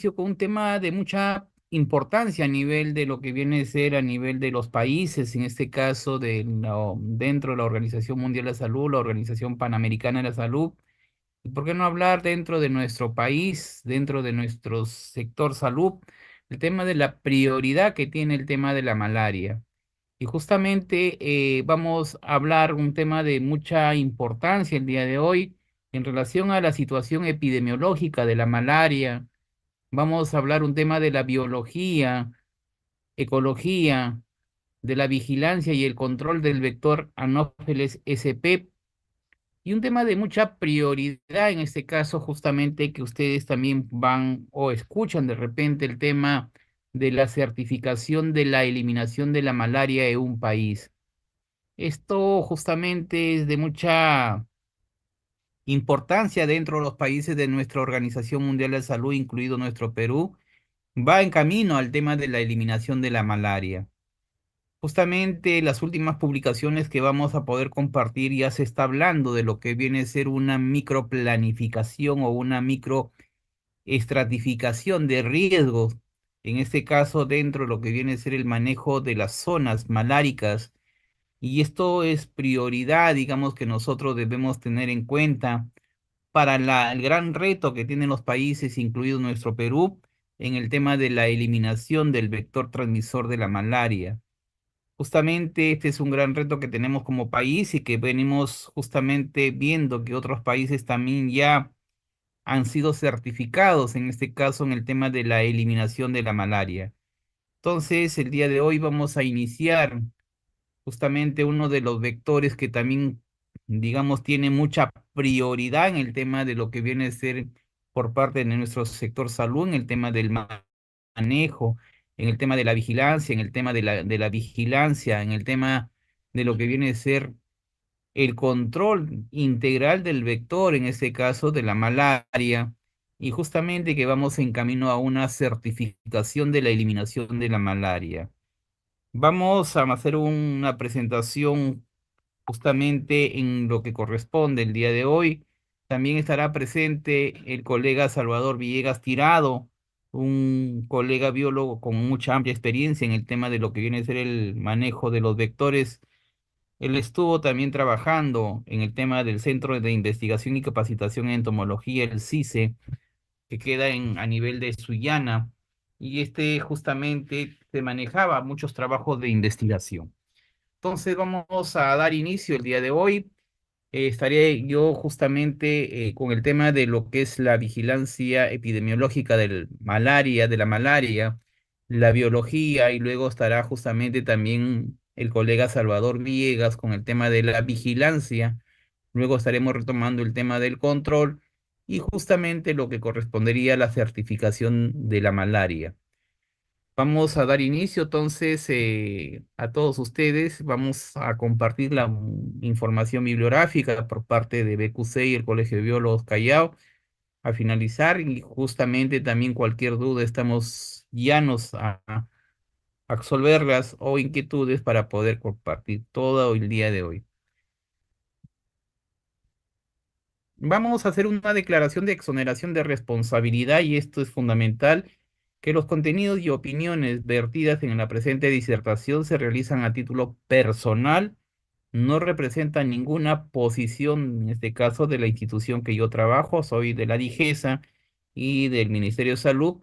con un tema de mucha importancia a nivel de lo que viene a ser a nivel de los países, en este caso dentro de la Organización Mundial de la Salud, la Organización Panamericana de la Salud. ¿Y por qué no hablar dentro de nuestro país, dentro de nuestro sector salud, el tema de la prioridad que tiene el tema de la malaria? Y justamente vamos a hablar un tema de mucha importancia el día de hoy en relación a la situación epidemiológica de la malaria. Vamos a hablar un tema de la biología, ecología, de la vigilancia y el control del vector Anopheles sp, y un tema de mucha prioridad en este caso, justamente que ustedes también van o escuchan de repente el tema de la certificación de la eliminación de la malaria en un país. Esto justamente es de mucha importancia dentro de los países de nuestra Organización Mundial de la Salud, incluido nuestro Perú. Va en camino al tema de la eliminación de la malaria. Justamente las últimas publicaciones que vamos a poder compartir ya se está hablando de lo que viene a ser una microplanificación o una microestratificación de riesgos, en este caso dentro de lo que viene a ser el manejo de las zonas maláricas. Y esto es prioridad, digamos, que nosotros debemos tener en cuenta para el gran reto que tienen los países, incluido nuestro Perú, en el tema de la eliminación del vector transmisor de la malaria. Justamente este es un gran reto que tenemos como país y que venimos justamente viendo que otros países también ya han sido certificados, en este caso en el tema de la eliminación de la malaria. Entonces, el día de hoy vamos a iniciar justamente uno de los vectores que también, digamos, tiene mucha prioridad en el tema de lo que viene a ser por parte de nuestro sector salud, en el tema del manejo, en el tema de la vigilancia, en el tema de la vigilancia, en el tema de lo que viene a ser el control integral del vector, en este caso de la malaria, y justamente que vamos en camino a una certificación de la eliminación de la malaria. Vamos a hacer una presentación justamente en lo que corresponde el día de hoy. También estará presente el colega Salvador Villegas Tirado, un colega biólogo con mucha amplia experiencia en el tema de lo que viene a ser el manejo de los vectores. Él estuvo también trabajando en el tema del Centro de Investigación y Capacitación en Entomología, el CICE, que queda a nivel de Sullana, y este justamente se manejaba muchos trabajos de investigación. Entonces vamos a dar inicio el día de hoy. Estaré yo justamente con el tema de lo que es la vigilancia epidemiológica de la malaria, la biología, y luego estará justamente también el colega Salvador Villegas con el tema de la vigilancia. Luego estaremos retomando el tema del control y justamente lo que correspondería a la certificación de la malaria. Vamos a dar inicio entonces a todos ustedes. Vamos a compartir la información bibliográfica por parte de BQC y el Colegio de Biólogos Callao. A finalizar, y justamente también cualquier duda estamos llanos a absolverlas o inquietudes para poder compartir todo el día de hoy. Vamos a hacer una declaración de exoneración de responsabilidad, y esto es fundamental, que los contenidos y opiniones vertidas en la presente disertación se realizan a título personal, no representan ninguna posición, en este caso, de la institución que yo trabajo. Soy de la DIGESA y del Ministerio de Salud,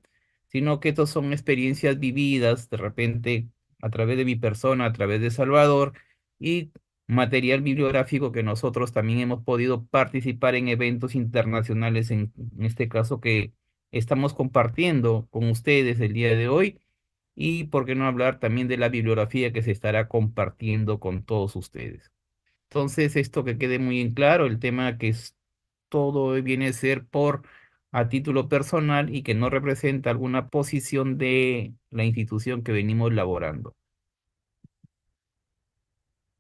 sino que estos son experiencias vividas de repente a través de mi persona, a través de Salvador, y material bibliográfico que nosotros también hemos podido participar en eventos internacionales, en este caso que estamos compartiendo con ustedes el día de hoy, y por qué no hablar también de la bibliografía que se estará compartiendo con todos ustedes. Entonces, esto que quede muy en claro, el tema que es todo viene a ser por a título personal y que no representa alguna posición de la institución que venimos laborando.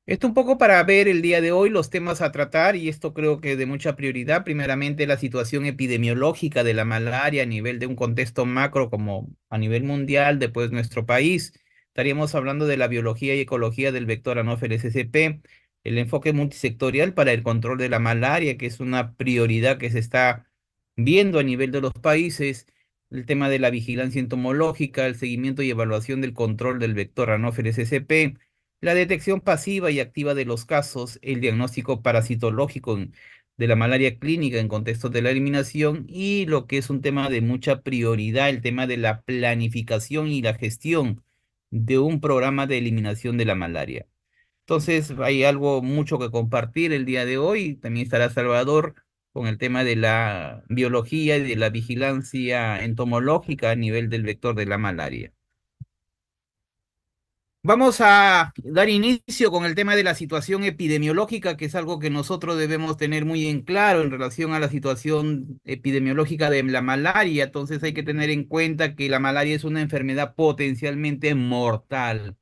Esto un poco para ver el día de hoy los temas a tratar, y esto creo que de mucha prioridad. Primeramente, la situación epidemiológica de la malaria a nivel de un contexto macro como a nivel mundial, después nuestro país. Estaríamos hablando de la biología y ecología del vector Anopheles sp, el enfoque multisectorial para el control de la malaria, que es una prioridad que se está viendo a nivel de los países, el tema de la vigilancia entomológica, el seguimiento y evaluación del control del vector Anopheles sp, la detección pasiva y activa de los casos, el diagnóstico parasitológico de la malaria clínica en contexto de la eliminación y lo que es un tema de mucha prioridad, el tema de la planificación y la gestión de un programa de eliminación de la malaria. Entonces, hay algo mucho que compartir el día de hoy. También estará Salvador con el tema de la biología y de la vigilancia entomológica a nivel del vector de la malaria. Vamos a dar inicio con el tema de la situación epidemiológica, que es algo que nosotros debemos tener muy en claro en relación a la situación epidemiológica de la malaria. Entonces hay que tener en cuenta que la malaria es una enfermedad potencialmente mortal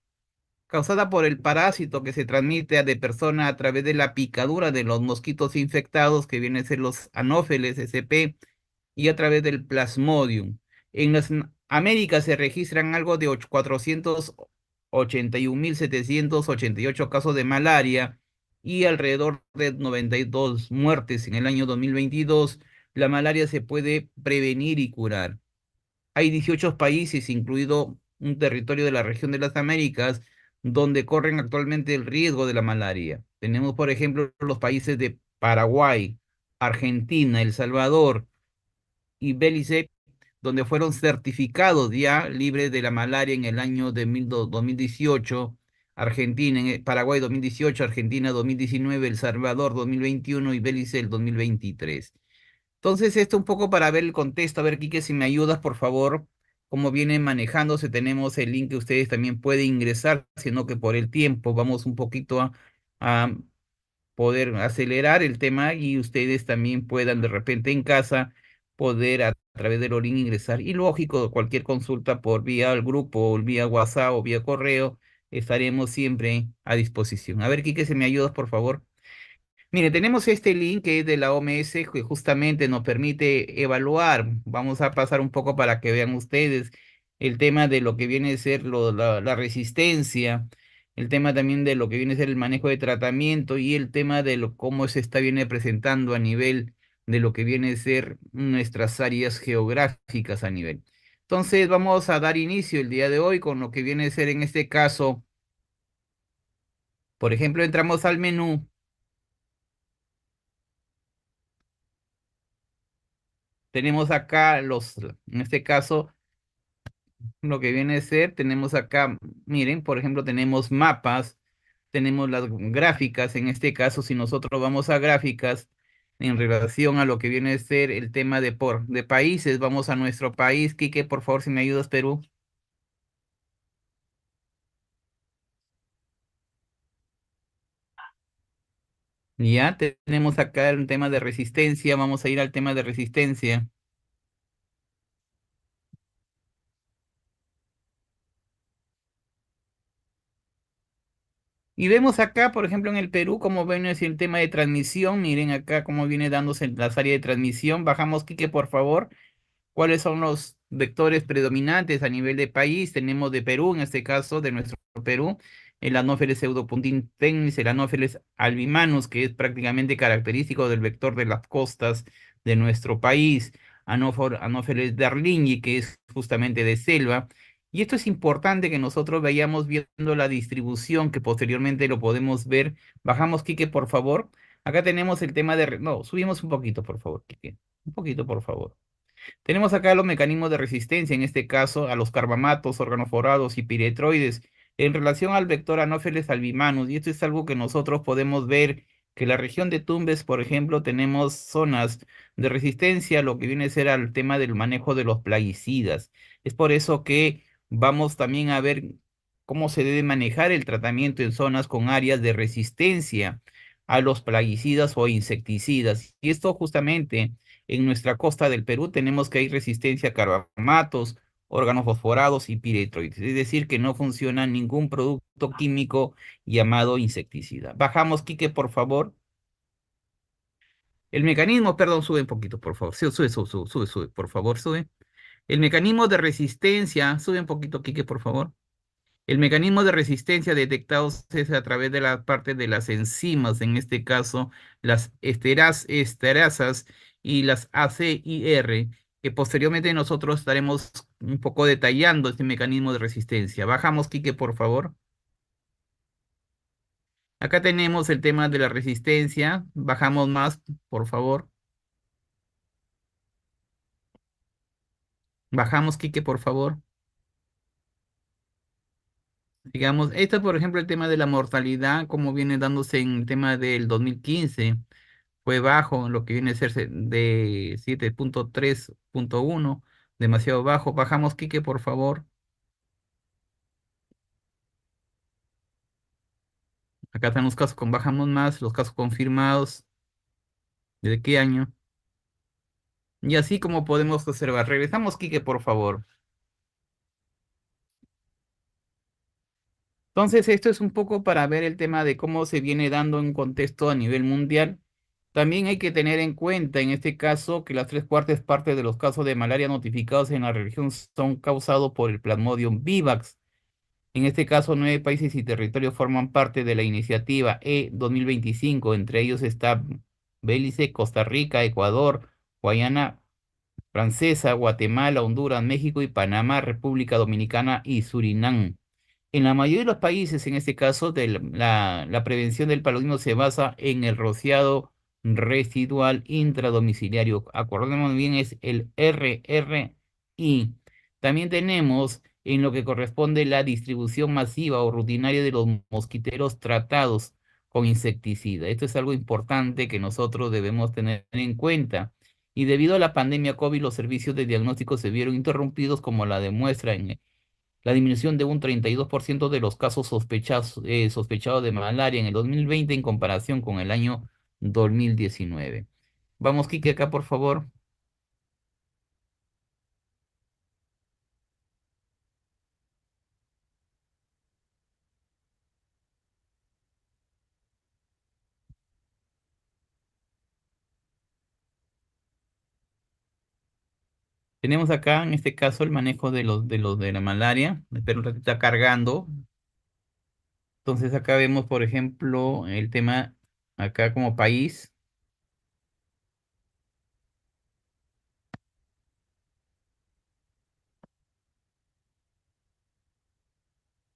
causada por el parásito que se transmite de persona a través de la picadura de los mosquitos infectados, que vienen a ser los anófeles SP, y a través del plasmodium. En las Américas se registran algo de 481.788 casos de malaria y alrededor de 92 muertes en el año 2022. La malaria se puede prevenir y curar. Hay 18 países, incluido un territorio de la región de las Américas, donde corren actualmente el riesgo de la malaria. Tenemos, por ejemplo, los países de Paraguay, Argentina, El Salvador y Belice, donde fueron certificados ya libres de la malaria en el año de 2018. Argentina, Paraguay 2018, Argentina 2019, El Salvador 2021 y Belice el 2023. Entonces, esto un poco para ver el contexto, a ver, Quique, si me ayudas, por favor, cómo viene manejándose. Tenemos el link que ustedes también pueden ingresar, sino que por el tiempo vamos un poquito a poder acelerar el tema y ustedes también puedan de repente en casa poder a través del link ingresar. Y lógico, cualquier consulta por vía al grupo, o vía WhatsApp o vía correo, estaremos siempre a disposición. A ver, Quique, si me ayudas, por favor. Mire, tenemos este link que es de la OMS que justamente nos permite evaluar. Vamos a pasar un poco para que vean ustedes el tema de lo que viene a ser la resistencia, el tema también de lo que viene a ser el manejo de tratamiento y el tema de cómo se está viene presentando a nivel de lo que viene a ser nuestras áreas geográficas a nivel. Entonces, vamos a dar inicio el día de hoy con lo que viene a ser en este caso, por ejemplo, entramos al menú. Tenemos acá en este caso, lo que viene a ser, tenemos acá, miren, por ejemplo, tenemos mapas, tenemos las gráficas, en este caso, si nosotros vamos a gráficas en relación a lo que viene a ser el tema de países, vamos a nuestro país. Quique, por favor, si me ayudas, Perú. Ya tenemos acá el tema de resistencia, vamos a ir al tema de resistencia. Y vemos acá, por ejemplo, en el Perú, cómo viene es el tema de transmisión. Miren acá cómo viene dándose las áreas de transmisión. Bajamos, Quique, por favor. ¿Cuáles son los vectores predominantes a nivel de país? Tenemos de Perú, en este caso, de nuestro Perú, el Anopheles pseudopuntinis, el Anopheles albimanus, que es prácticamente característico del vector de las costas de nuestro país, Anopheles darlingi, que es justamente de selva. Y esto es importante que nosotros vayamos viendo la distribución, que posteriormente lo podemos ver. Bajamos, Quique, por favor. Acá tenemos el tema de... No, subimos un poquito, por favor, Quique. Un poquito, por favor. Tenemos acá los mecanismos de resistencia, en este caso a los carbamatos, organoforados y piretroides, en relación al vector Anopheles albimanus. Y esto es algo que nosotros podemos ver que la región de Tumbes, por ejemplo, tenemos zonas de resistencia a lo que viene a ser al tema del manejo de los plaguicidas. Es por eso que vamos también a ver cómo se debe manejar el tratamiento en zonas con áreas de resistencia a los plaguicidas o insecticidas. Y esto justamente en nuestra costa del Perú tenemos que hay resistencia a carbamatos, órganos fosforados y piretroides, es decir, que no funciona ningún producto químico llamado insecticida. Bajamos, Quique, por favor. El mecanismo, perdón, sube un poquito, por favor. Sí, sube, sube, sube, sube, sube, por favor, sube. El mecanismo de resistencia, sube un poquito, Quique, por favor. El mecanismo de resistencia detectado es a través de la parte de las enzimas, en este caso las esterasas y las ACIR. que posteriormente nosotros estaremos un poco detallando este mecanismo de resistencia. Bajamos, Quique, por favor. Acá tenemos el tema de la resistencia. Bajamos más, por favor. Bajamos, Quique, por favor. Digamos, esto, por ejemplo, el tema de la mortalidad, como viene dándose en el tema del 2015, fue bajo, lo que viene a ser de 7,3,1, demasiado bajo. Bajamos, Quique, por favor. Acá están los casos con bajamos más, los casos confirmados, ¿desde qué año? Y así como podemos observar. Regresamos, Quique, por favor. Entonces, esto es un poco para ver el tema de cómo se viene dando en contexto a nivel mundial. También hay que tener en cuenta, en este caso, que las tres cuartas partes de los casos de malaria notificados en la región son causados por el Plasmodium vivax. En este caso, 9 países y territorios forman parte de la iniciativa E 2025. Entre ellos está Belice, Costa Rica, Ecuador, Guayana Francesa, Guatemala, Honduras, México y Panamá, República Dominicana y Surinam. En la mayoría de los países, en este caso, la prevención del paludismo se basa en el rociado residual intradomiciliario. Acordémonos bien, es el RRI. También tenemos en lo que corresponde la distribución masiva o rutinaria de los mosquiteros tratados con insecticida. Esto es algo importante que nosotros debemos tener en cuenta. Y debido a la pandemia COVID, los servicios de diagnóstico se vieron interrumpidos, como la demuestra en la disminución de un 32% de los casos sospechados de malaria en el 2020 en comparación con el año 2019. Vamos, Kike, acá, por favor. Tenemos acá, en este caso, el manejo de los de la malaria. Espero que está cargando. Entonces, acá vemos, por ejemplo, el tema acá como país.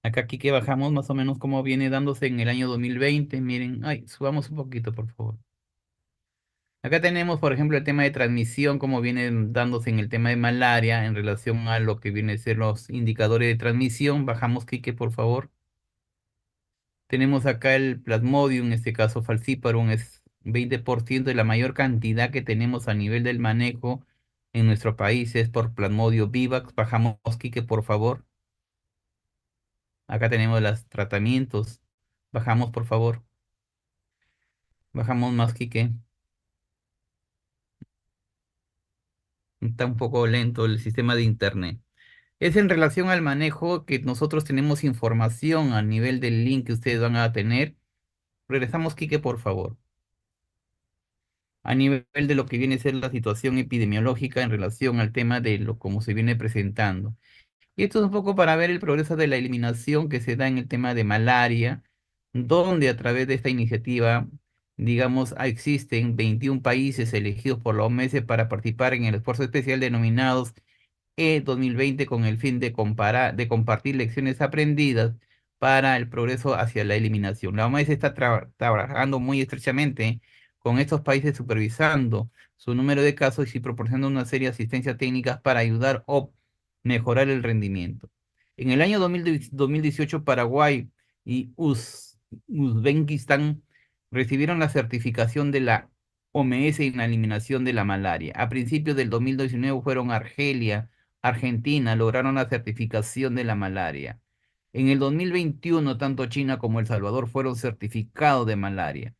Acá, aquí que bajamos más o menos como viene dándose en el año 2020. Miren, ay, subamos un poquito, por favor. Acá tenemos, por ejemplo, el tema de transmisión, como viene dándose en el tema de malaria en relación a lo que viene a ser los indicadores de transmisión. Bajamos, Quique, por favor. Tenemos acá el Plasmodium, en este caso falciparum, es 20% de la mayor cantidad que tenemos a nivel del manejo en nuestro país es por Plasmodium vivax. Bajamos, Quique, por favor. Acá tenemos los tratamientos. Bajamos, por favor. Bajamos más, Quique. Está un poco lento el sistema de internet. Es en relación al manejo que nosotros tenemos información a nivel del link que ustedes van a tener. Regresamos, Quique, por favor. A nivel de lo que viene a ser la situación epidemiológica en relación al tema de lo como se viene presentando. Y esto es un poco para ver el progreso de la eliminación que se da en el tema de malaria, donde a través de esta iniciativa, digamos, existen 21 países elegidos por la OMS para participar en el esfuerzo especial denominados E 2020, con el fin de compartir lecciones aprendidas para el progreso hacia la eliminación. La OMS está trabajando muy estrechamente con estos países, supervisando su número de casos y proporcionando una serie de asistencia técnicas para ayudar o mejorar el rendimiento. En el año 2018, Paraguay y Uzbekistán recibieron la certificación de la OMS en la eliminación de la malaria. A principios del 2019 fueron Argelia, Argentina lograron la certificación de la malaria. En el 2021, tanto China como El Salvador fueron certificados de malaria.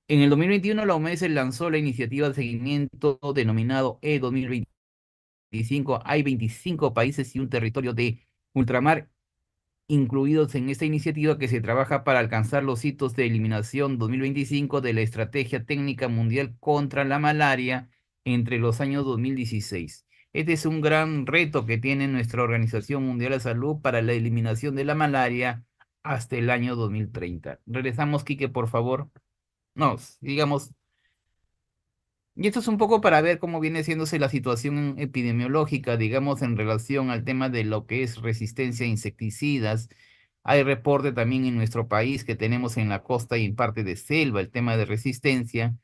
En el 2021, la OMS lanzó la iniciativa de seguimiento denominado E 2025. Hay 25 países y un territorio de ultramar incluidos en esta iniciativa, que se trabaja para alcanzar los hitos de eliminación 2025 de la Estrategia Técnica Mundial contra la Malaria entre los años 2016. Este es un gran reto que tiene nuestra Organización Mundial de Salud para la eliminación de la malaria hasta el año 2030. Regresamos, Quique, por favor. No, digamos, Y esto es un poco para ver cómo viene siéndose la situación epidemiológica, digamos, en relación al tema de lo que es resistencia a insecticidas. Hay reporte también en nuestro país que tenemos en la costa y en parte de selva el tema de resistencia,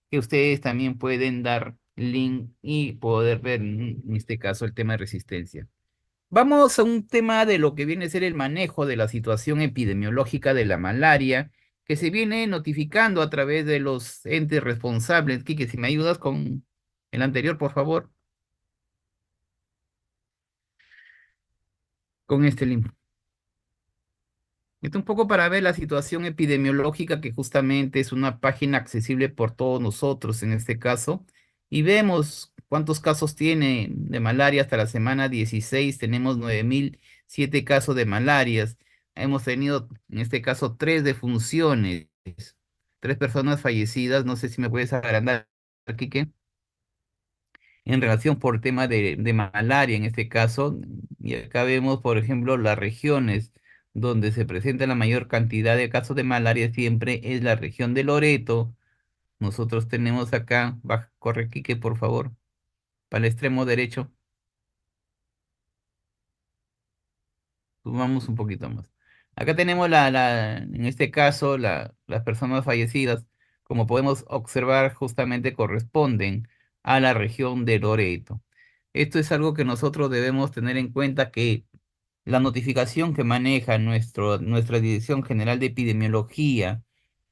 que ustedes también pueden dar link y poder ver en este caso el tema de resistencia. Vamos a un tema de lo que viene a ser el manejo de la situación epidemiológica de la malaria, que se viene notificando a través de los entes responsables. Quique, si me ayudas con el anterior, por favor, con este link. Esto un poco para ver la situación epidemiológica, que justamente es una página accesible por todos nosotros en este caso, y vemos cuántos casos tiene de malaria hasta la semana 16. Tenemos 9.007 casos de malarias. Hemos tenido, en este caso, tres defunciones, tres personas fallecidas. No sé si me puedes agrandar, Quique, en relación por tema de malaria en este caso. Y acá vemos, por ejemplo, las regiones donde se presenta la mayor cantidad de casos de malaria siempre es la región de Loreto. Nosotros tenemos acá, baja, corre Quique, por favor, para el extremo derecho. Sumamos un poquito más. Acá tenemos en este caso, las personas fallecidas, como podemos observar, justamente corresponden a la región de Loreto. Esto es algo que nosotros debemos tener en cuenta, que la notificación que maneja nuestra Dirección General de Epidemiología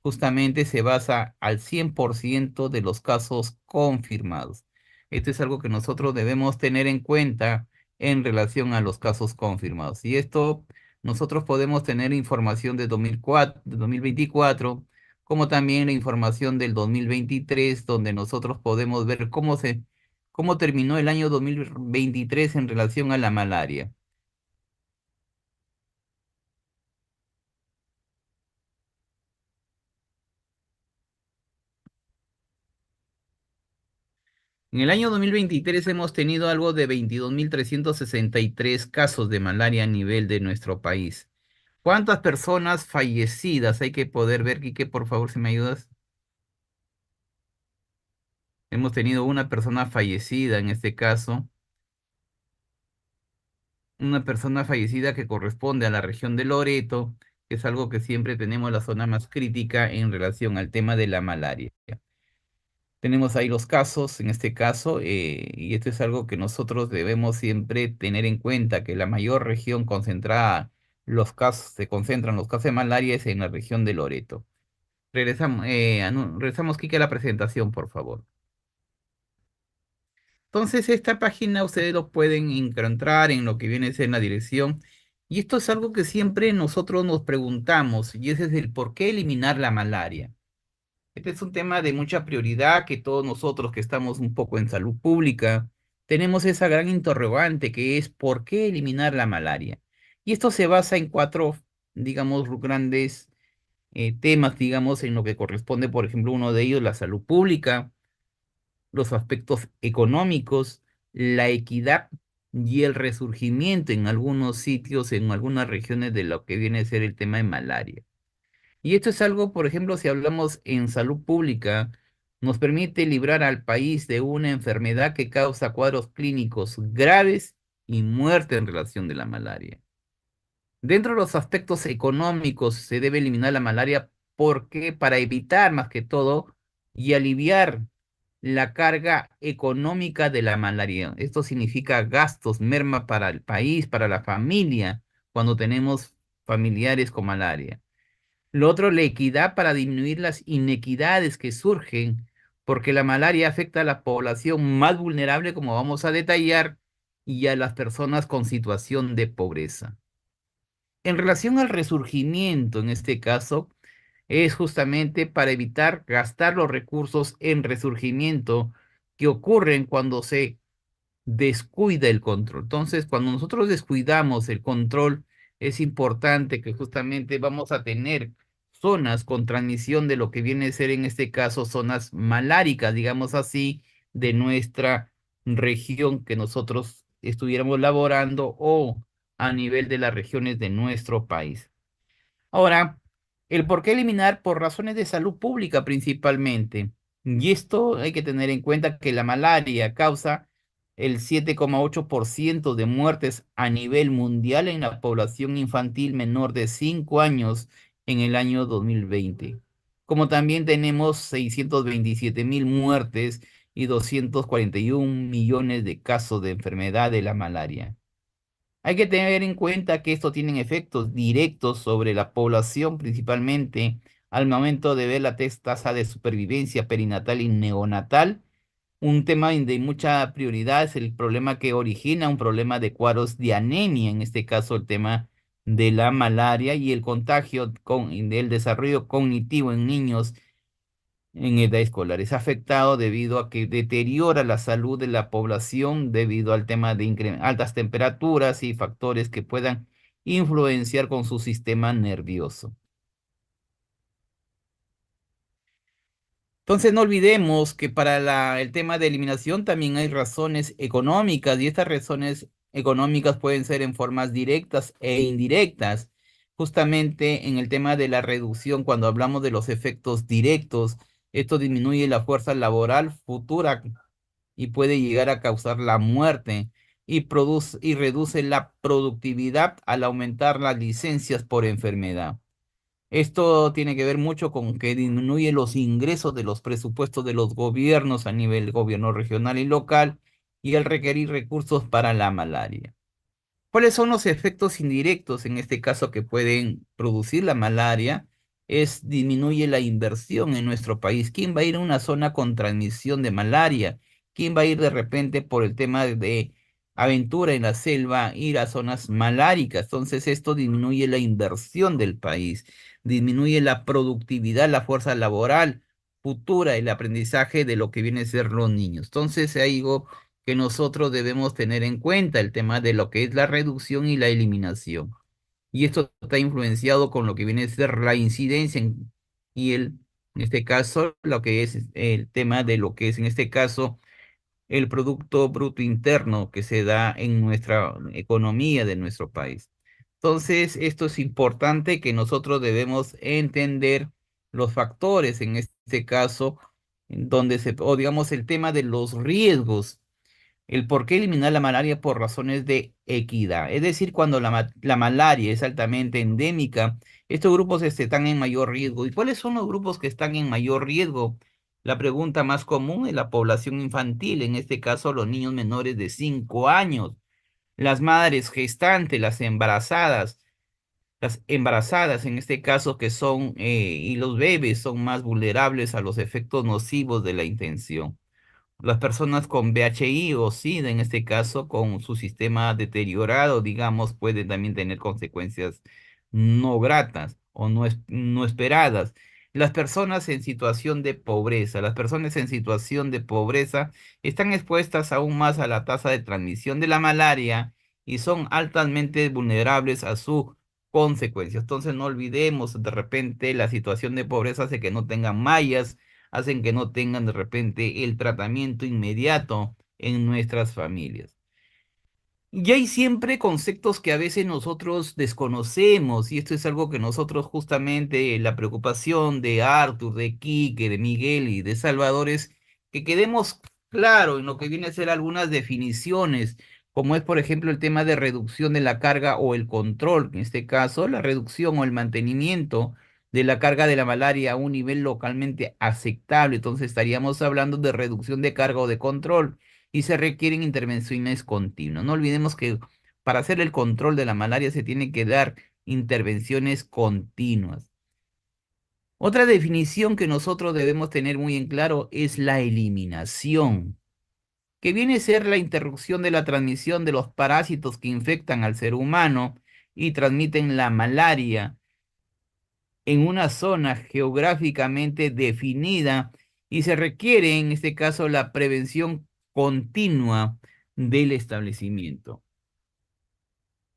justamente se basa al 100% de los casos confirmados. Esto es algo que nosotros debemos tener en cuenta en relación a los casos confirmados. Y esto nosotros podemos tener información de 2004, de 2024, como también la información del 2023, donde nosotros podemos ver cómo terminó el año 2023 en relación a la malaria. En el año 2023 hemos tenido algo de 22.363 casos de malaria a nivel de nuestro país. ¿Cuántas personas fallecidas hay que poder ver, Quique, por favor, si me ayudas? Hemos tenido una persona fallecida en este caso, una persona fallecida que corresponde a la región de Loreto, que es algo que siempre tenemos la zona más crítica en relación al tema de la malaria. Tenemos ahí los casos, en este caso, y esto es algo que nosotros debemos siempre tener en cuenta, que la mayor región concentrada, los casos, se concentran los casos de malaria es en la región de Loreto. Regresamos, Kike, a la presentación, por favor. Entonces, esta página ustedes lo pueden encontrar en lo que viene a ser la dirección, y esto es algo que siempre nosotros nos preguntamos, y ese es el por qué eliminar la malaria. Este es un tema de mucha prioridad, que todos nosotros que estamos un poco en salud pública tenemos esa gran interrogante, que es ¿por qué eliminar la malaria? Y esto se basa en cuatro, digamos, grandes temas, digamos, en lo que corresponde, por ejemplo, uno de ellos, la salud pública, los aspectos económicos, la equidad y el resurgimiento en algunos sitios, en algunas regiones, de lo que viene a ser el tema de malaria. Y esto es algo, por ejemplo, si hablamos en salud pública, nos permite librar al país de una enfermedad que causa cuadros clínicos graves y muerte en relación de la malaria. Dentro de los aspectos económicos se debe eliminar la malaria porque para evitar más que todo y aliviar la carga económica de la malaria. Esto significa gastos, merma para el país, para la familia, cuando tenemos familiares con malaria. Lo otro, la equidad, para disminuir las inequidades que surgen, porque la malaria afecta a la población más vulnerable, como vamos a detallar, y a las personas con situación de pobreza. En relación al resurgimiento, en este caso, es justamente para evitar gastar los recursos en resurgimiento que ocurren cuando se descuida el control. Entonces, cuando nosotros descuidamos el control, es importante que justamente vamos a tener zonas con transmisión de lo que viene a ser en este caso zonas maláricas, digamos así, de nuestra región que nosotros estuviéramos laborando, o a nivel de las regiones de nuestro país. Ahora, el por qué eliminar por razones de salud pública principalmente. Y esto hay que tener en cuenta que la malaria causa el 7,8% de muertes a nivel mundial en la población infantil menor de 5 años en el año 2020. Como también tenemos 627.000 muertes y 241 millones de casos de enfermedad de la malaria. Hay que tener en cuenta que esto tiene efectos directos sobre la población, principalmente al momento de ver la tasa de supervivencia perinatal y neonatal. Un tema de mucha prioridad es el problema que origina un problema de cuadros de anemia, en este caso el tema de la malaria y el contagio del desarrollo cognitivo en niños en edad escolar. Es afectado debido a que deteriora la salud de la población debido al tema de altas temperaturas y factores que puedan influenciar con su sistema nervioso. Entonces no olvidemos que para el tema de eliminación también hay razones económicas y estas razones económicas pueden ser en formas directas e indirectas. Justamente en el tema de la reducción, cuando hablamos de los efectos directos, esto disminuye la fuerza laboral futura y puede llegar a causar la muerte y reduce la productividad al aumentar las licencias por enfermedad. Esto tiene que ver mucho con que disminuye los ingresos de los presupuestos de los gobiernos a nivel gobierno regional y local y al requerir recursos para la malaria. ¿Cuáles son los efectos indirectos en este caso que pueden producir la malaria? Es disminuye la inversión en nuestro país. ¿Quién va a ir a una zona con transmisión de malaria? ¿Quién va a ir de repente por el tema de aventura en la selva, ir a zonas maláricas? Entonces esto disminuye la inversión del país, disminuye la productividad, la fuerza laboral futura, el aprendizaje de lo que viene a ser los niños. Entonces, hay algo que nosotros debemos tener en cuenta, el tema de lo que es la reducción y la eliminación. Y esto está influenciado con lo que viene a ser la incidencia en este caso, lo que es el tema de lo que es en este caso el Producto Bruto Interno que se da en nuestra economía de nuestro país. Entonces, esto es importante que nosotros debemos entender los factores en este caso, en donde o digamos el tema de los riesgos, el por qué eliminar la malaria por razones de equidad. Es decir, cuando la malaria es altamente endémica, estos grupos están en mayor riesgo. ¿Y cuáles son los grupos que están en mayor riesgo? La pregunta más común es la población infantil, en este caso los niños menores de 5 años, las madres gestantes, las embarazadas en este caso que son, y los bebés son más vulnerables a los efectos nocivos de la intención. Las personas con VHI o SIDA, en este caso, con su sistema deteriorado, digamos, pueden también tener consecuencias no gratas o no esperadas. Las personas en situación de pobreza, las personas en situación de pobreza están expuestas aún más a la tasa de transmisión de la malaria y son altamente vulnerables a su consecuencia. Entonces, no olvidemos, de repente, la situación de pobreza hace que no tengan mallas, hacen que no tengan de repente el tratamiento inmediato en nuestras familias. Y hay siempre conceptos que a veces nosotros desconocemos, y esto es algo que nosotros justamente, la preocupación de Arthur, de Quique, de Miguel y de Salvador es que quedemos claro en lo que viene a ser algunas definiciones, como es por ejemplo el tema de reducción de la carga o el control, en este caso la reducción o el mantenimiento de la carga de la malaria a un nivel localmente aceptable. Entonces estaríamos hablando de reducción de carga o de control y se requieren intervenciones continuas. No olvidemos que para hacer el control de la malaria se tiene que dar intervenciones continuas. Otra definición que nosotros debemos tener muy en claro es la eliminación, que viene a ser la interrupción de la transmisión de los parásitos que infectan al ser humano y transmiten la malaria en una zona geográficamente definida y se requiere en este caso la prevención continua del establecimiento.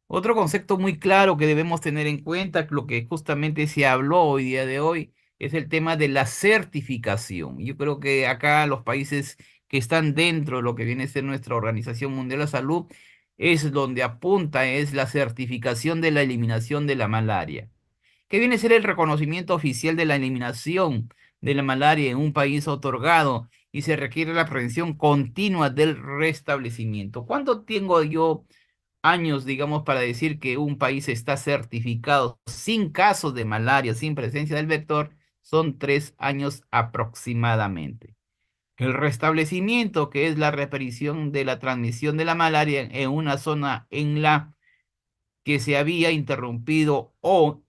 Otro concepto muy claro que debemos tener en cuenta, lo que justamente se habló hoy día de hoy, es el tema de la certificación. Yo creo que acá los países que están dentro de lo que viene a ser nuestra Organización Mundial de la Salud es donde apunta, es la certificación de la eliminación de la malaria, que viene a ser el reconocimiento oficial de la eliminación de la malaria en un país otorgado y se requiere la prevención continua del restablecimiento. ¿Cuánto tengo yo años, digamos, para decir que un país está certificado sin casos de malaria, sin presencia del vector? Son 3 años aproximadamente. El restablecimiento, que es la reparición de la transmisión de la malaria en una zona en la que se había interrumpido o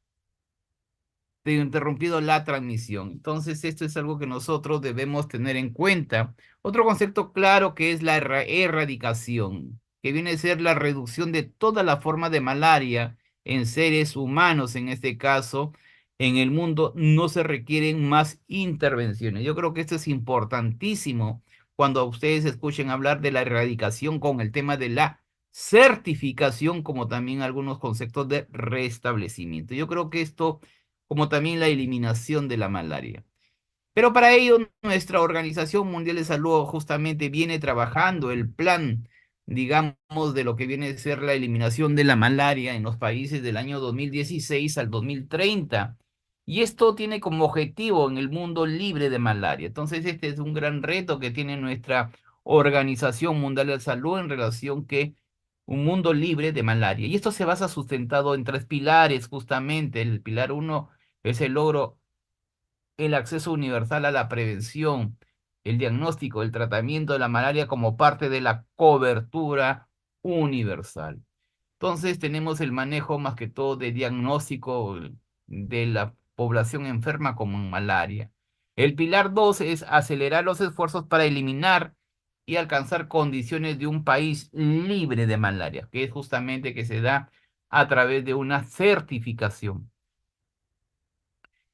interrumpido la transmisión. Entonces, esto es algo que nosotros debemos tener en cuenta. Otro concepto claro que es la erradicación, que viene a ser la reducción de toda la forma de malaria en seres humanos, en este caso, en el mundo, no se requieren más intervenciones. Yo creo que esto es importantísimo cuando ustedes escuchen hablar de la erradicación con el tema de la certificación, como también algunos conceptos de restablecimiento. Yo creo que esto como también la eliminación de la malaria. Pero para ello, nuestra Organización Mundial de Salud justamente viene trabajando el plan, digamos, de lo que viene a ser la eliminación de la malaria en los países del año 2016 al 2030. Y esto tiene como objetivo en el mundo libre de malaria. Entonces, este es un gran reto que tiene nuestra Organización Mundial de Salud en relación que un mundo libre de malaria. Y esto se basa sustentado en 3 pilares, justamente. El pilar uno es el logro el acceso universal a la prevención, el diagnóstico, el tratamiento de la malaria como parte de la cobertura universal. Entonces tenemos el manejo más que todo de diagnóstico de la población enferma como en malaria. El pilar 2 es acelerar los esfuerzos para eliminar y alcanzar condiciones de un país libre de malaria, que es justamente que se da a través de una certificación.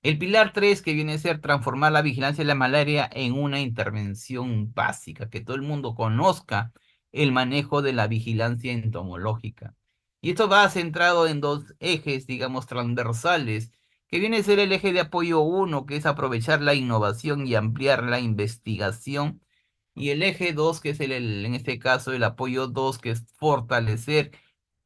El pilar 3 que viene a ser transformar la vigilancia de la malaria en una intervención básica, que todo el mundo conozca el manejo de la vigilancia entomológica. Y esto va centrado en 2 ejes, digamos, transversales, que viene a ser el eje de apoyo uno, que es aprovechar la innovación y ampliar la investigación, y el eje 2, que es en este caso el apoyo 2, que es fortalecer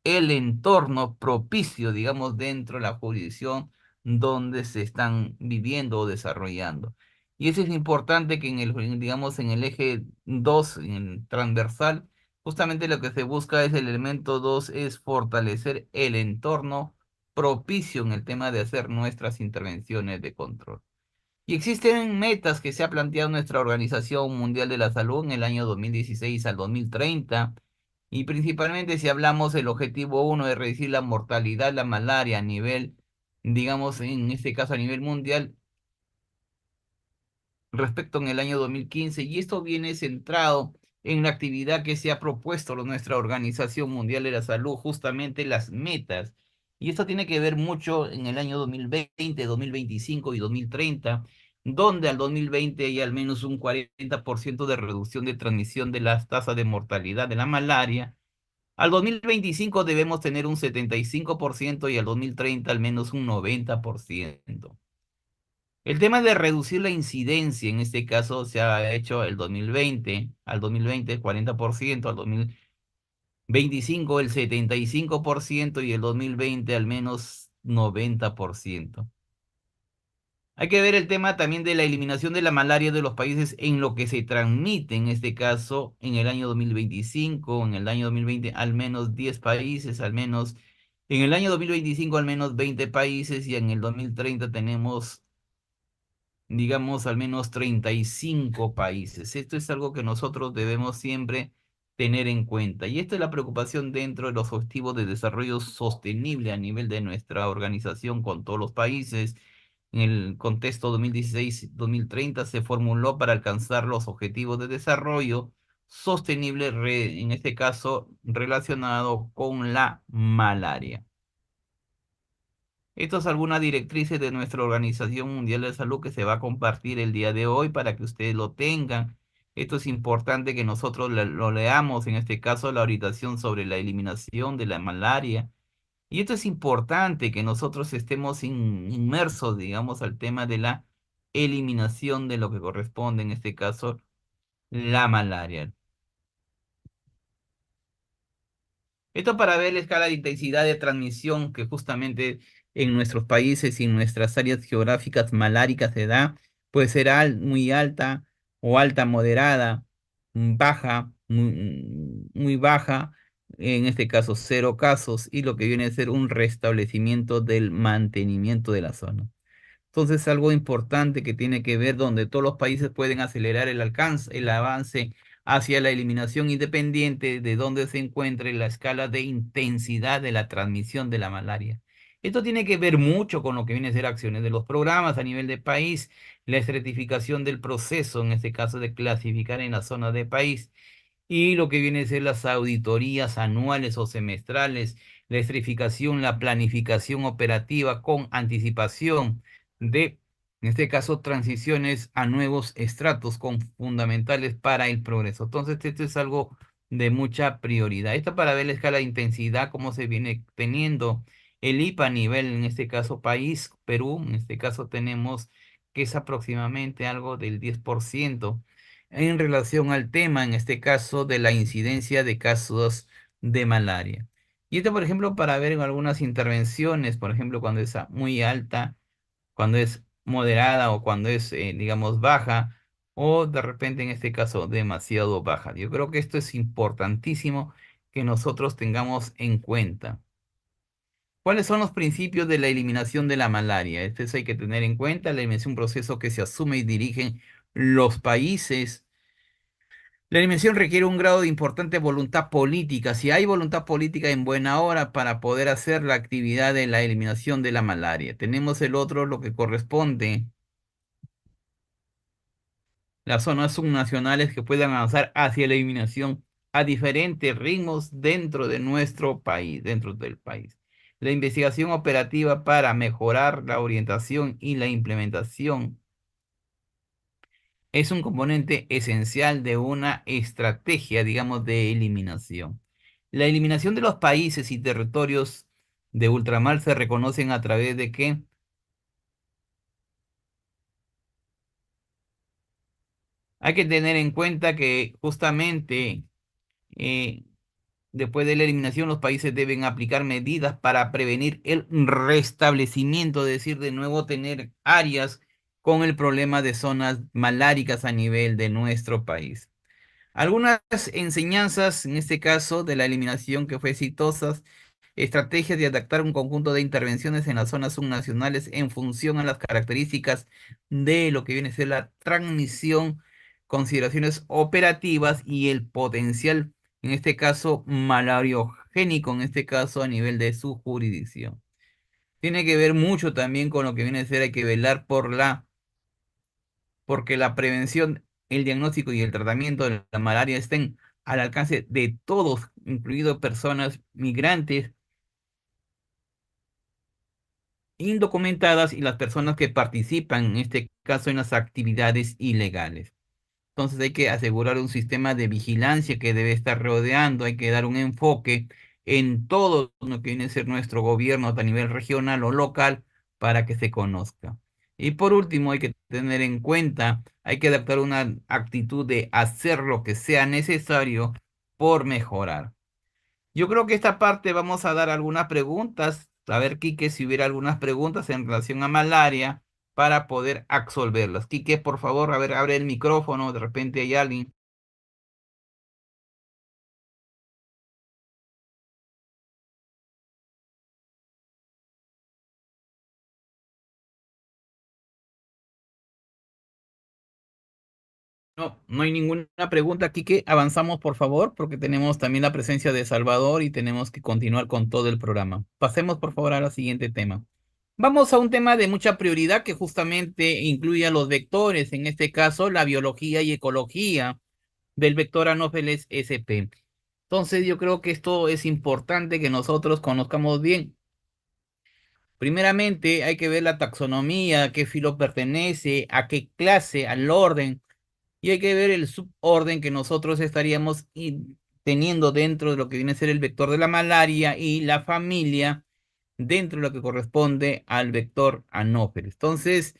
el entorno propicio, digamos, dentro de la jurisdicción donde se están viviendo o desarrollando. Y eso es importante que digamos, en el eje 2 en el transversal, justamente lo que se busca es el elemento 2 es fortalecer el entorno propicio en el tema de hacer nuestras intervenciones de control. Y existen metas que se ha planteado nuestra Organización Mundial de la Salud en el año 2016 al 2030, y principalmente si hablamos el objetivo uno de reducir la mortalidad, la malaria a nivel, digamos, en este caso a nivel mundial, respecto en el año 2015, y esto viene centrado en la actividad que se ha propuesto nuestra Organización Mundial de la Salud, justamente las metas. Y esto tiene que ver mucho en el año 2020, 2025 y 2030, donde al 2020 hay al menos un 40% de reducción de transmisión de las tasas de mortalidad de la malaria. Al 2025 debemos tener un 75% y al 2030 al menos un 90%. El tema de reducir la incidencia, en este caso se ha hecho el 2020, al 2020 40%, al 2025 el 75% y el 2020 al menos 90%. Hay que ver el tema también de la eliminación de la malaria de los países en lo que se transmite, en este caso en el año 2025, en el año 2020 al menos 10 países, al menos en el año 2025 al menos 20 países y en el 2030 tenemos digamos, al menos 35 países. Esto es algo que nosotros debemos siempre tener en cuenta. Y esta es la preocupación dentro de los objetivos de desarrollo sostenible a nivel de nuestra organización con todos los países. En el contexto 2016-2030 se formuló para alcanzar los objetivos de desarrollo sostenible, en este caso relacionado con la malaria. Estas son algunas directrices de nuestra Organización Mundial de Salud que se va a compartir el día de hoy para que ustedes lo tengan. Esto es importante que nosotros lo leamos, en este caso la orientación sobre la eliminación de la malaria. Y esto es importante que nosotros estemos inmersos, digamos, al tema de la eliminación de lo que corresponde, en este caso, la malaria. Esto para ver la escala de intensidad de transmisión que justamente en nuestros países y en nuestras áreas geográficas maláricas se da. Puede ser muy alta o alta moderada, baja, muy baja, en este caso cero casos, y lo que viene a ser un restablecimiento del mantenimiento de la zona. Entonces, algo importante que tiene que ver donde todos los países pueden acelerar el alcance, el avance hacia la eliminación independiente de donde se encuentre la escala de intensidad de la transmisión de la malaria. Esto tiene que ver mucho con lo que viene a ser acciones de los programas a nivel de país, la estratificación del proceso, en este caso de clasificar en la zona de país y lo que viene a ser las auditorías anuales o semestrales, la estrificación, la planificación operativa con anticipación de, en este caso, transiciones a nuevos estratos con fundamentales para el progreso. Entonces, esto es algo de mucha prioridad. Esto para ver la escala de intensidad, cómo se viene teniendo el IPA a nivel, en este caso, país, Perú, en este caso tenemos que es aproximadamente algo del 10% en relación al tema, en este caso, de la incidencia de casos de malaria. Y esto, por ejemplo, para ver en algunas intervenciones, por ejemplo, cuando es muy alta, cuando es moderada o cuando es, digamos, baja, o de repente, en este caso, demasiado baja. Yo creo que esto es importantísimo que nosotros tengamos en cuenta. ¿Cuáles son los principios de la eliminación de la malaria? Esto hay que tener en cuenta. La eliminación es un proceso que se asume y dirigen los países. La eliminación requiere un grado de importante voluntad política. Si hay voluntad política en buena hora para poder hacer la actividad de la eliminación de la malaria. Tenemos el otro, lo que corresponde, las zonas subnacionales que puedan avanzar hacia la eliminación a diferentes ritmos dentro de nuestro país, dentro del país. La investigación operativa para mejorar la orientación y la implementación es un componente esencial de una estrategia, digamos, de eliminación. La eliminación de los países y territorios de ultramar se reconocen a través de que hay que tener en cuenta que justamente eh, después de la eliminación los países deben aplicar medidas para prevenir el restablecimiento, es decir, de nuevo tener áreas con el problema de zonas maláricas a nivel de nuestro país. Algunas enseñanzas, en este caso, de la eliminación que fue exitosas, estrategias de adaptar un conjunto de intervenciones en las zonas subnacionales en función a las características de lo que viene a ser la transmisión, consideraciones operativas y el potencial, en este caso, malariogénico, en este caso, a nivel de su jurisdicción. Tiene que ver mucho también con lo que viene a ser, hay que velar por porque la prevención, el diagnóstico y el tratamiento de la malaria estén al alcance de todos, incluido personas migrantes, indocumentadas y las personas que participan, en este caso, en las actividades ilegales. Entonces hay que asegurar un sistema de vigilancia que debe estar rodeando, hay que dar un enfoque en todo lo que viene a ser nuestro gobierno a nivel regional o local para que se conozca. Y por último, hay que tener en cuenta, hay que adaptar una actitud de hacer lo que sea necesario por mejorar. Yo creo que esta parte vamos a dar algunas preguntas, a ver, Quique, si hubiera algunas preguntas en relación a malaria para poder absolverlas. Quique, por favor, a ver, abre el micrófono, de repente hay alguien. No, no hay ninguna pregunta, Quique. Avanzamos, por favor, porque tenemos también la presencia de Salvador y tenemos que continuar con todo el programa. Pasemos, por favor, al siguiente tema. Vamos a un tema de mucha prioridad que justamente incluye a los vectores, en este caso la biología y ecología del vector Anopheles SP. Entonces, yo creo que esto es importante que nosotros conozcamos bien. Primeramente, hay que ver la taxonomía, a qué filo pertenece, a qué clase, al orden, y hay que ver el suborden que nosotros estaríamos teniendo dentro de lo que viene a ser el vector de la malaria y la familia dentro de lo que corresponde al vector Anopheles. Entonces,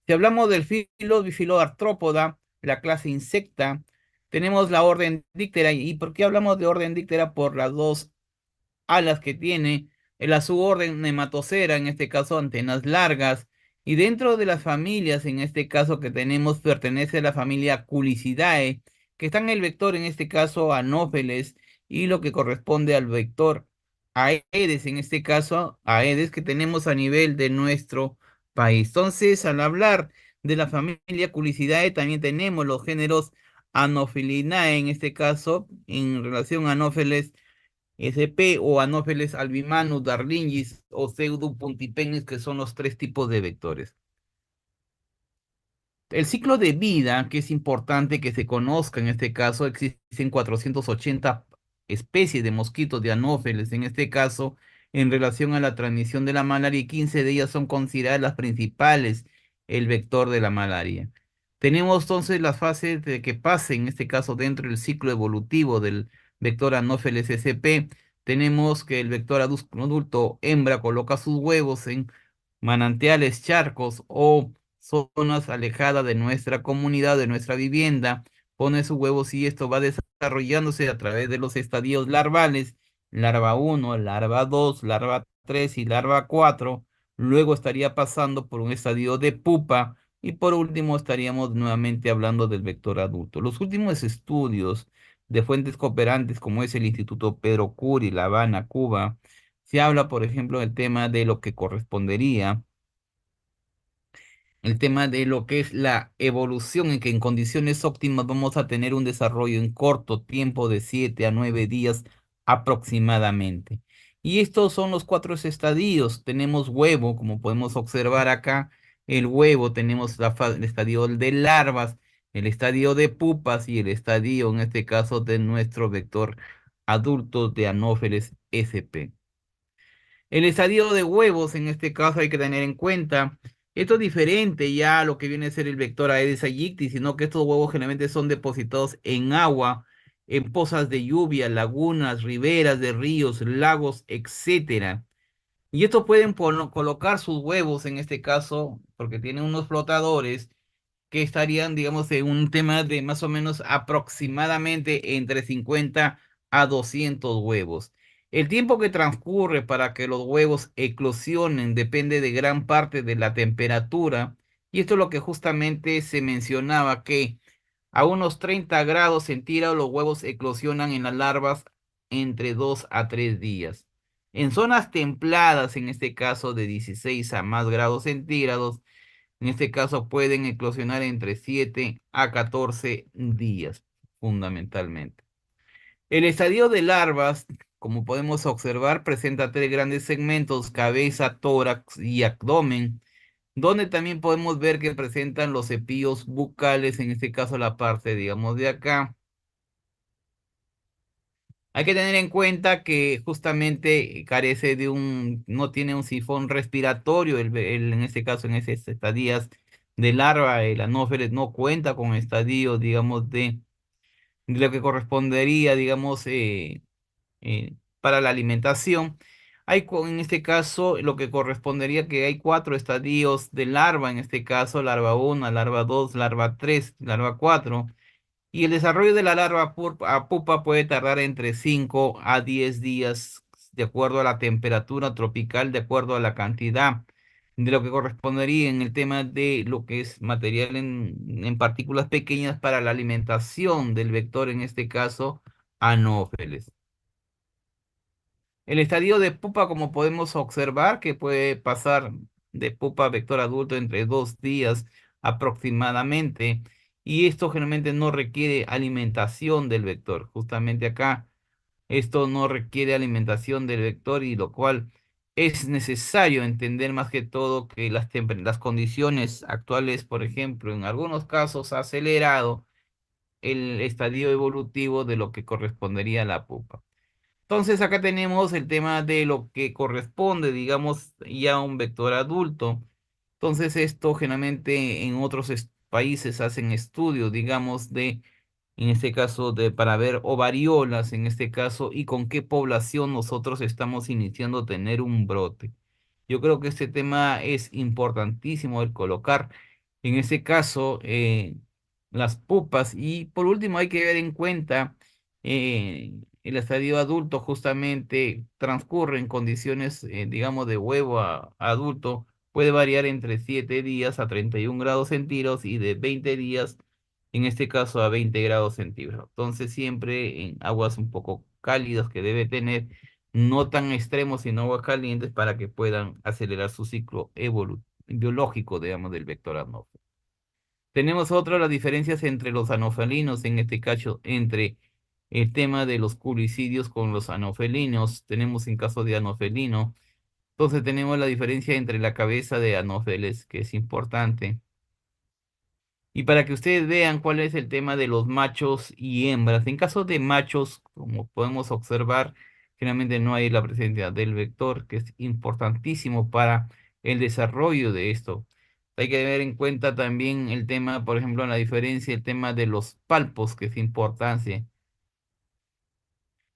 si hablamos del filo Bifiloartrópoda, la clase insecta, tenemos la orden díptera. ¿Y por qué hablamos de orden díptera? Por las dos alas que tiene, la suborden nematocera, en este caso antenas largas, Y dentro de las familias, en este caso que tenemos, pertenece a la familia Culicidae, que está en el vector, en este caso, Anopheles, y lo que corresponde al vector Aedes, en este caso, Aedes, que tenemos a nivel de nuestro país. Entonces, al hablar de la familia Culicidae, también tenemos los géneros Anophelinae, en este caso, en relación a Anopheles SP o Anopheles albimanus, darlingis o Pseudopuntipenis, que son los tres tipos de vectores. El ciclo de vida, que es importante que se conozca en este caso, existen 480 especies de mosquitos de anófeles, en este caso, en relación a la transmisión de la malaria, y 15 de ellas son consideradas las principales, el vector de la malaria. Tenemos entonces las fases de que pase, en este caso, dentro del ciclo evolutivo del vector Anopheles sp. Tenemos que el vector adulto hembra coloca sus huevos en manantiales, charcos o zonas alejadas de nuestra comunidad, de nuestra vivienda, pone sus huevos y esto va desarrollándose a través de los estadios larvales, larva uno, larva 2, larva 3 y larva 4. Luego estaría pasando por un estadio de pupa y por último estaríamos nuevamente hablando del vector adulto. Los últimos estudios de fuentes cooperantes como es el Instituto Pedro Curie, La Habana, Cuba, se habla, por ejemplo, del tema de lo que correspondería el tema de lo que es la evolución, en que en condiciones óptimas vamos a tener un desarrollo en corto tiempo de 7 a 9 días aproximadamente. Y estos son los cuatro estadios. Tenemos huevo, como podemos observar acá, el huevo, tenemos el estadio de larvas, el estadio de pupas y el estadio, en este caso, de nuestro vector adulto de Anopheles sp. El estadio de huevos, en este caso, hay que tener en cuenta. Esto es diferente ya a lo que viene a ser el vector Aedes aegypti, sino que estos huevos generalmente son depositados en agua, en pozas de lluvia, lagunas, riberas de ríos, lagos, etcétera. Y estos pueden colocar sus huevos, en este caso, porque tienen unos flotadores que estarían, digamos, en un tema de más o menos aproximadamente entre 50 a 200 huevos. El tiempo que transcurre para que los huevos eclosionen depende de gran parte de la temperatura, y esto es lo que justamente se mencionaba, que a unos 30 grados centígrados los huevos eclosionan en las larvas entre 2 a 3 días. En zonas templadas, en este caso de 16 a más grados centígrados, en este caso pueden eclosionar entre 7 a 14 días, fundamentalmente. El estadio de larvas, como podemos observar, presenta tres grandes segmentos: cabeza, tórax y abdomen, donde también podemos ver que presentan los cepillos bucales, en este caso la parte, digamos, de acá. Hay que tener en cuenta que justamente carece de no tiene un sifón respiratorio, en este caso, en ese estadías de larva, el anófeles no cuenta con estadios, digamos, de lo que correspondería, digamos, para la alimentación. En este caso, lo que correspondería que hay cuatro estadios de larva, en este caso, larva 1, larva 2, larva 3, larva 4. Y el desarrollo de la larva a pupa puede tardar entre 5 a 10 días, de acuerdo a la temperatura tropical, de acuerdo a la cantidad de lo que correspondería en el tema de lo que es material en partículas pequeñas para la alimentación del vector, en este caso, Anopheles. El estadio de pupa, como podemos observar, que puede pasar de pupa a vector adulto entre 2 días aproximadamente, y esto generalmente no requiere alimentación del vector. Justamente acá, esto no requiere alimentación del vector, y lo cual es necesario entender más que todo que las condiciones actuales, por ejemplo, en algunos casos ha acelerado el estadio evolutivo de lo que correspondería a la pupa. Entonces acá tenemos el tema de lo que corresponde, digamos, ya a un vector adulto. Entonces esto generalmente en otros países hacen estudios, digamos, en este caso, para ver o variolas, en este caso, y con qué población nosotros estamos iniciando a tener un brote. Yo creo que este tema es importantísimo el colocar, en este caso, las pupas. Y por último, hay que ver en cuenta el estadio adulto justamente transcurre en condiciones, digamos, de huevo a adulto puede variar entre 7 días a 31 grados centígrados y de 20 días, en este caso, a 20 grados centígrados. Entonces, siempre en aguas un poco cálidas que debe tener, no tan extremos, sino aguas calientes para que puedan acelerar su ciclo biológico, digamos, del vector anófilo. Tenemos otra, las diferencias entre los anofelinos, en este caso, entre el tema de los culicidios con los anofelinos. Tenemos en caso de anofelino, entonces tenemos la diferencia entre la cabeza de anófeles, que es importante. Y para que ustedes vean cuál es el tema de los machos y hembras. En caso de machos, como podemos observar, generalmente no hay la presencia del vector, que es importantísimo para el desarrollo de esto. Hay que tener en cuenta también el tema, por ejemplo, la diferencia, el tema de los palpos, que es importante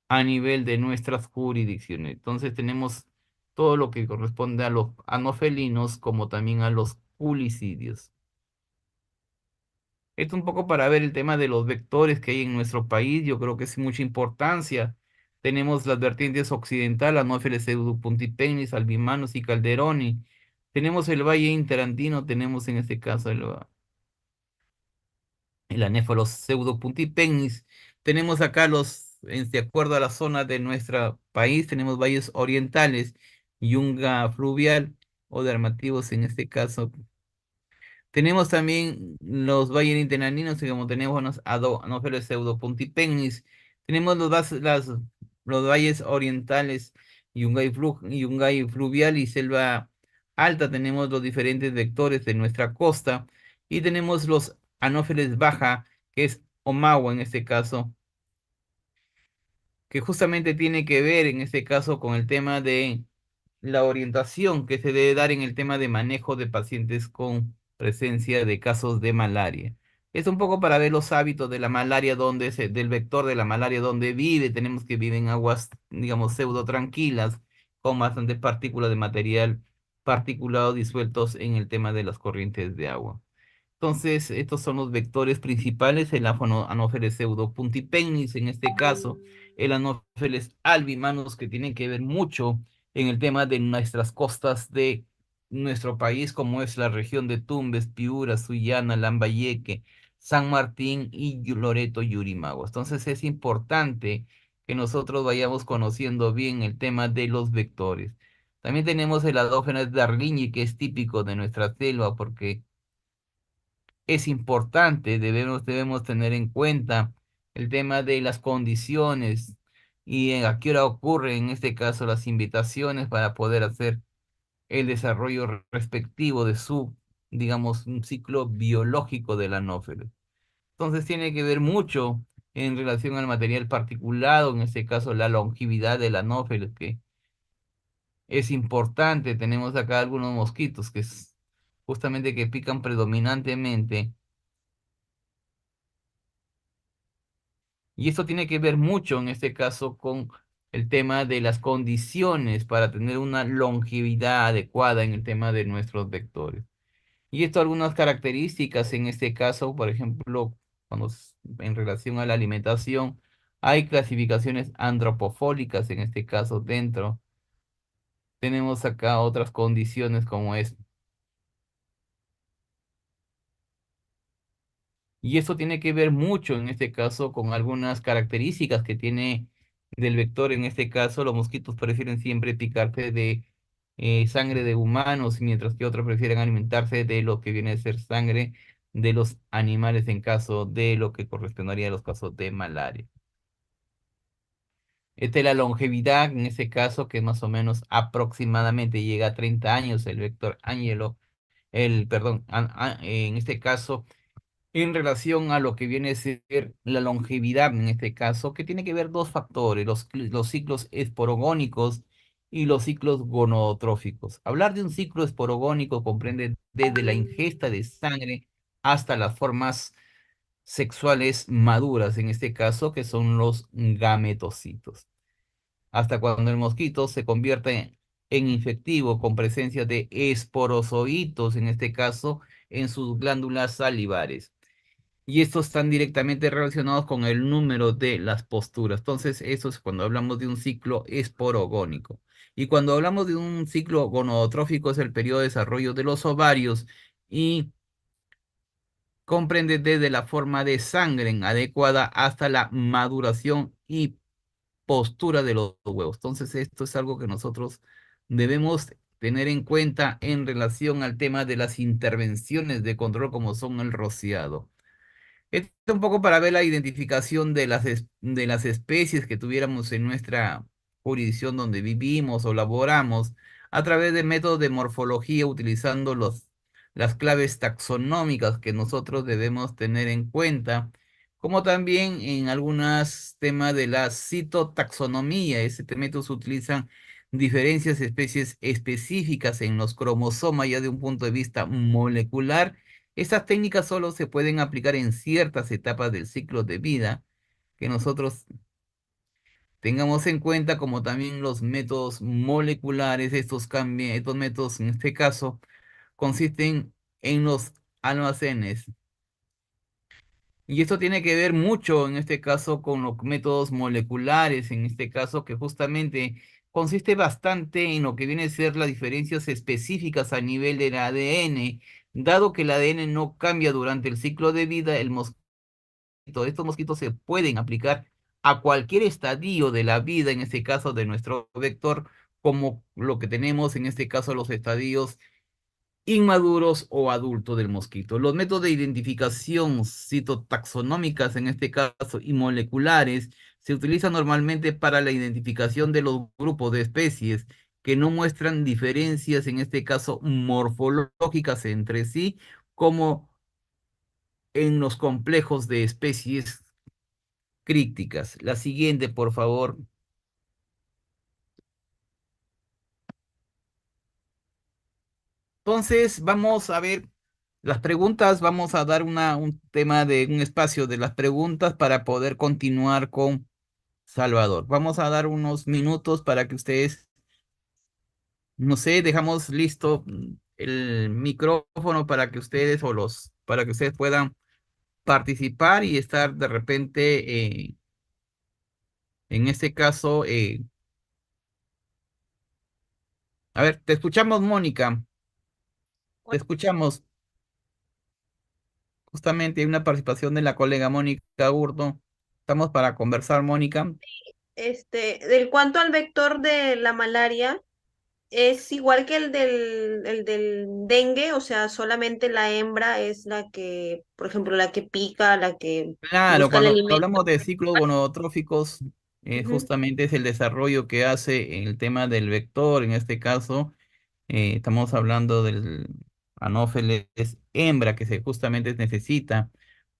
a nivel de nuestras jurisdicciones. Entonces tenemos todo lo que corresponde a los anofelinos como también a los culicidios. Esto un poco para ver el tema de los vectores que hay en nuestro país. Yo creo que es mucha importancia. Tenemos las vertientes occidental, Anófeles, Pseudopuntipenis, Albimanus y Calderoni. Tenemos el Valle Interandino, tenemos en este caso el Anéfalos Pseudopuntipenis. Tenemos acá de acuerdo a la zona de nuestro país, tenemos valles orientales, Yunga fluvial o dermativos en este caso. Tenemos también los valles interaninos, y como tenemos Anopheles pseudopuntipegnis. Tenemos los valles orientales, Yungay fluvial y selva alta. Tenemos los diferentes vectores de nuestra costa. Y tenemos los Anopheles baja, que es Omagua en este caso, que justamente tiene que ver en este caso con el tema de la orientación que se debe dar en el tema de manejo de pacientes con presencia de casos de malaria. Es un poco para ver los hábitos de la malaria, del vector de la malaria donde vive. Tenemos que vivir en aguas, digamos, pseudo tranquilas, con bastantes partículas de material particulado disueltos en el tema de las corrientes de agua. Entonces, estos son los vectores principales, el Anopheles pseudopuntipegnis en este caso, el Anopheles albimanus, que tienen que ver mucho en el tema de nuestras costas de nuestro país, como es la región de Tumbes, Piura, Sullana, Lambayeque, San Martín y Loreto, Yurimaguas. Entonces, es importante que nosotros vayamos conociendo bien el tema de los vectores. También tenemos el Adógenes darwinii, que es típico de nuestra selva, porque es importante, debemos tener en cuenta el tema de las condiciones y a qué hora ocurren en este caso las invitaciones para poder hacer el desarrollo respectivo de su, digamos, un ciclo biológico del anófero. Entonces tiene que ver mucho en relación al material particulado, en este caso la longevidad del anófero, que es importante. Tenemos acá algunos mosquitos que es justamente que pican predominantemente. Y esto tiene que ver mucho en este caso con el tema de las condiciones para tener una longevidad adecuada en el tema de nuestros vectores. Y esto algunas características en este caso, por ejemplo, en relación a la alimentación, hay clasificaciones antropofólicas en este caso dentro. Tenemos acá otras condiciones como es. Y eso tiene que ver mucho en este caso con algunas características que tiene del vector. En este caso, los mosquitos prefieren siempre picarse de sangre de humanos, mientras que otros prefieren alimentarse de lo que viene a ser sangre de los animales en caso de lo que correspondería a los casos de malaria. Esta es la longevidad, en este caso, que más o menos aproximadamente llega a 30 años, el vector Angelo, perdón, en este caso en relación a lo que viene a ser la longevidad en este caso, que tiene que ver dos factores, los ciclos esporogónicos y los ciclos gonadotróficos. Hablar de un ciclo esporogónico comprende desde la ingesta de sangre hasta las formas sexuales maduras, en este caso, que son los gametocitos, hasta cuando el mosquito se convierte en infectivo con presencia de esporozoitos, en este caso, en sus glándulas salivares. Y estos están directamente relacionados con el número de las posturas. Entonces, eso es cuando hablamos de un ciclo esporogónico. Y cuando hablamos de un ciclo gonadotrófico es el periodo de desarrollo de los ovarios y comprende desde la forma de sangre adecuada hasta la maduración y postura de los huevos. Entonces, esto es algo que nosotros debemos tener en cuenta en relación al tema de las intervenciones de control como son el rociado. Esto es un poco para ver la identificación de de las especies que tuviéramos en nuestra jurisdicción donde vivimos o laboramos a través de métodos de morfología utilizando las claves taxonómicas que nosotros debemos tener en cuenta, como también en algunos temas de la citotaxonomía. Este método se utilizan diferencias especies específicas en los cromosomas ya de un punto de vista molecular. Estas técnicas solo se pueden aplicar en ciertas etapas del ciclo de vida que nosotros tengamos en cuenta, como también los métodos moleculares. Estos cambios, estos métodos en este caso consisten en los almacenes. Y esto tiene que ver mucho en este caso con los métodos moleculares, en este caso que justamente consiste bastante en lo que viene a ser las diferencias específicas a nivel del ADN. Dado que el ADN no cambia durante el ciclo de vida, estos mosquitos se pueden aplicar a cualquier estadio de la vida, en este caso de nuestro vector, como lo que tenemos en este caso los estadios inmaduros o adultos del mosquito. Los métodos de identificación citotaxonómicas, en este caso, y moleculares, se utilizan normalmente para la identificación de los grupos de especies que no muestran diferencias, en este caso, morfológicas entre sí, como en los complejos de especies críticas. La siguiente, por favor. Entonces, vamos a ver las preguntas. Vamos a dar un tema de un espacio de las preguntas para poder continuar con Salvador. Vamos a dar unos minutos para que ustedes, no sé, dejamos listo el micrófono para que ustedes para que ustedes puedan participar y estar de repente, en este caso, a ver, te escuchamos, Mónica, te escuchamos. Justamente hay una participación de la colega Mónica Urdo. Estamos para conversar, Mónica. Del cuanto al vector de la malaria, es igual que el del dengue, o sea, solamente la hembra es la que, por ejemplo, la que pica, la que Claro, busca el cuando alimento. hablamos de ciclos gonadotróficos, Ujú. justamente es el desarrollo que hace el tema del vector. En este caso, estamos hablando del anófeles hembra que justamente necesita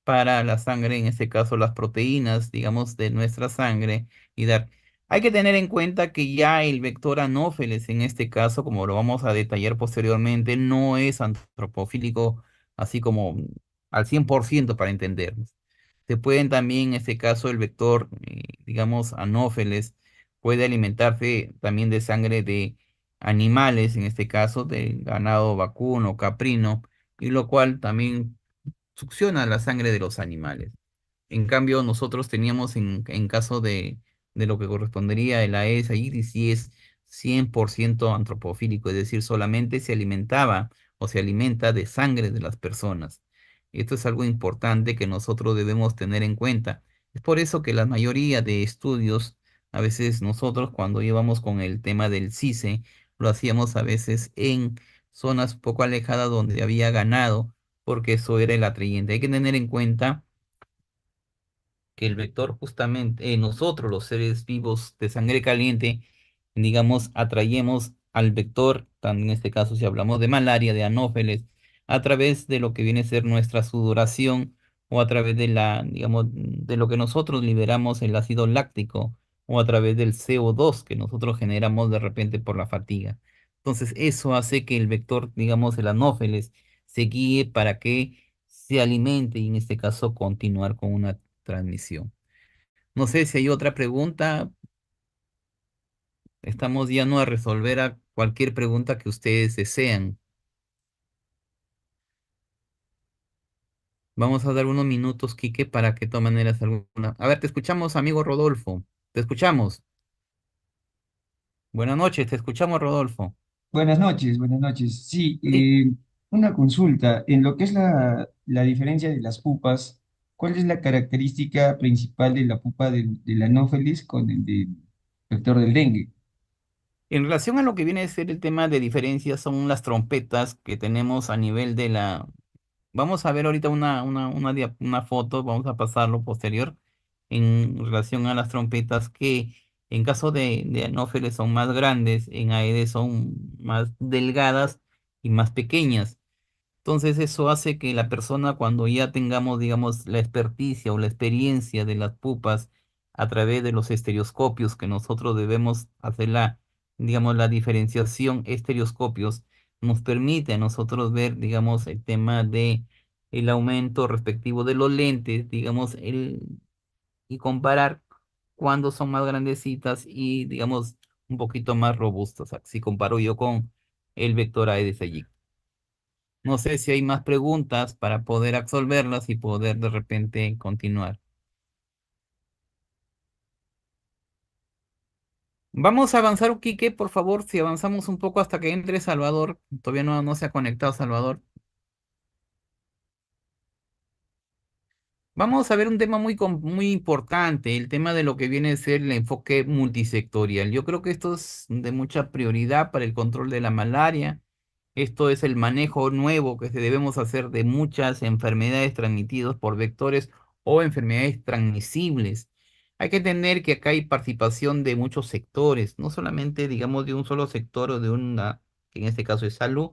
para la sangre, en este caso las proteínas, digamos, de nuestra sangre y dar. Hay que tener en cuenta que ya el vector anófeles, en este caso, como lo vamos a detallar posteriormente, no es antropofílico así como al 100% para entendernos. Se pueden también, en este caso, el vector, digamos, anófeles, puede alimentarse también de sangre de animales, en este caso, de ganado vacuno, caprino, y lo cual también succiona la sangre de los animales. En cambio, nosotros teníamos en caso de lo que correspondería a la Aedes aegypti, es 100% antropofílico, es decir, solamente se alimentaba o se alimenta de sangre de las personas. Esto es algo importante que nosotros debemos tener en cuenta. Es por eso que la mayoría de estudios, a veces nosotros cuando íbamos con el tema del CICE, lo hacíamos a veces en zonas poco alejadas donde había ganado, porque eso era el atrayente. Hay que tener en cuenta que el vector justamente, nosotros los seres vivos de sangre caliente, digamos, atraemos al vector, en este caso si hablamos de malaria, de anófeles, a través de lo que viene a ser nuestra sudoración o a través de digamos, de lo que nosotros liberamos el ácido láctico o a través del CO2 que nosotros generamos de repente por la fatiga. Entonces, eso hace que el vector, digamos, el anófeles, se guíe para que se alimente y en este caso continuar con una transmisión. No sé si hay otra pregunta. Estamos ya no a resolver a cualquier pregunta que ustedes desean. Vamos a dar unos minutos, Quique, para que de todas maneras alguna. A ver, te escuchamos, amigo Rodolfo. Te escuchamos. Buenas noches, te escuchamos, Rodolfo. Buenas noches, buenas noches. Sí, Sí, una consulta. En lo que es la diferencia de las pupas, ¿cuál es la característica principal de la pupa del anófeles con el del vector del dengue? en relación a lo que viene a ser el tema de diferencia, son las trompetas que tenemos a nivel de la... Vamos a ver ahorita una foto, vamos a pasarlo posterior, en relación a las trompetas que en caso de anófeles son más grandes, en Aedes son más delgadas y más pequeñas. Entonces eso hace que la persona cuando ya tengamos, digamos, la experticia o la experiencia de las pupas a través de los estereoscopios que nosotros debemos hacer digamos, la diferenciación estereoscopios, nos permite a nosotros ver, digamos, el tema de el aumento respectivo de los lentes, digamos, y comparar cuándo son más grandecitas y, digamos, un poquito más robustas. Si comparo yo con el vector Aedes aegypti. No sé si hay más preguntas para poder absolverlas y poder de repente continuar. Vamos a avanzar, Quique, por favor, si avanzamos un poco hasta que entre Salvador. Todavía no se ha conectado Salvador. Vamos a ver un tema muy importante, el tema de lo que viene a ser el enfoque multisectorial. Yo creo que esto es de mucha prioridad para el control de la malaria. Esto es el manejo nuevo que se debemos hacer de muchas enfermedades transmitidas por vectores o enfermedades transmisibles. Hay que entender que acá hay participación de muchos sectores, no solamente, digamos, de un solo sector o de una, que en este caso es salud,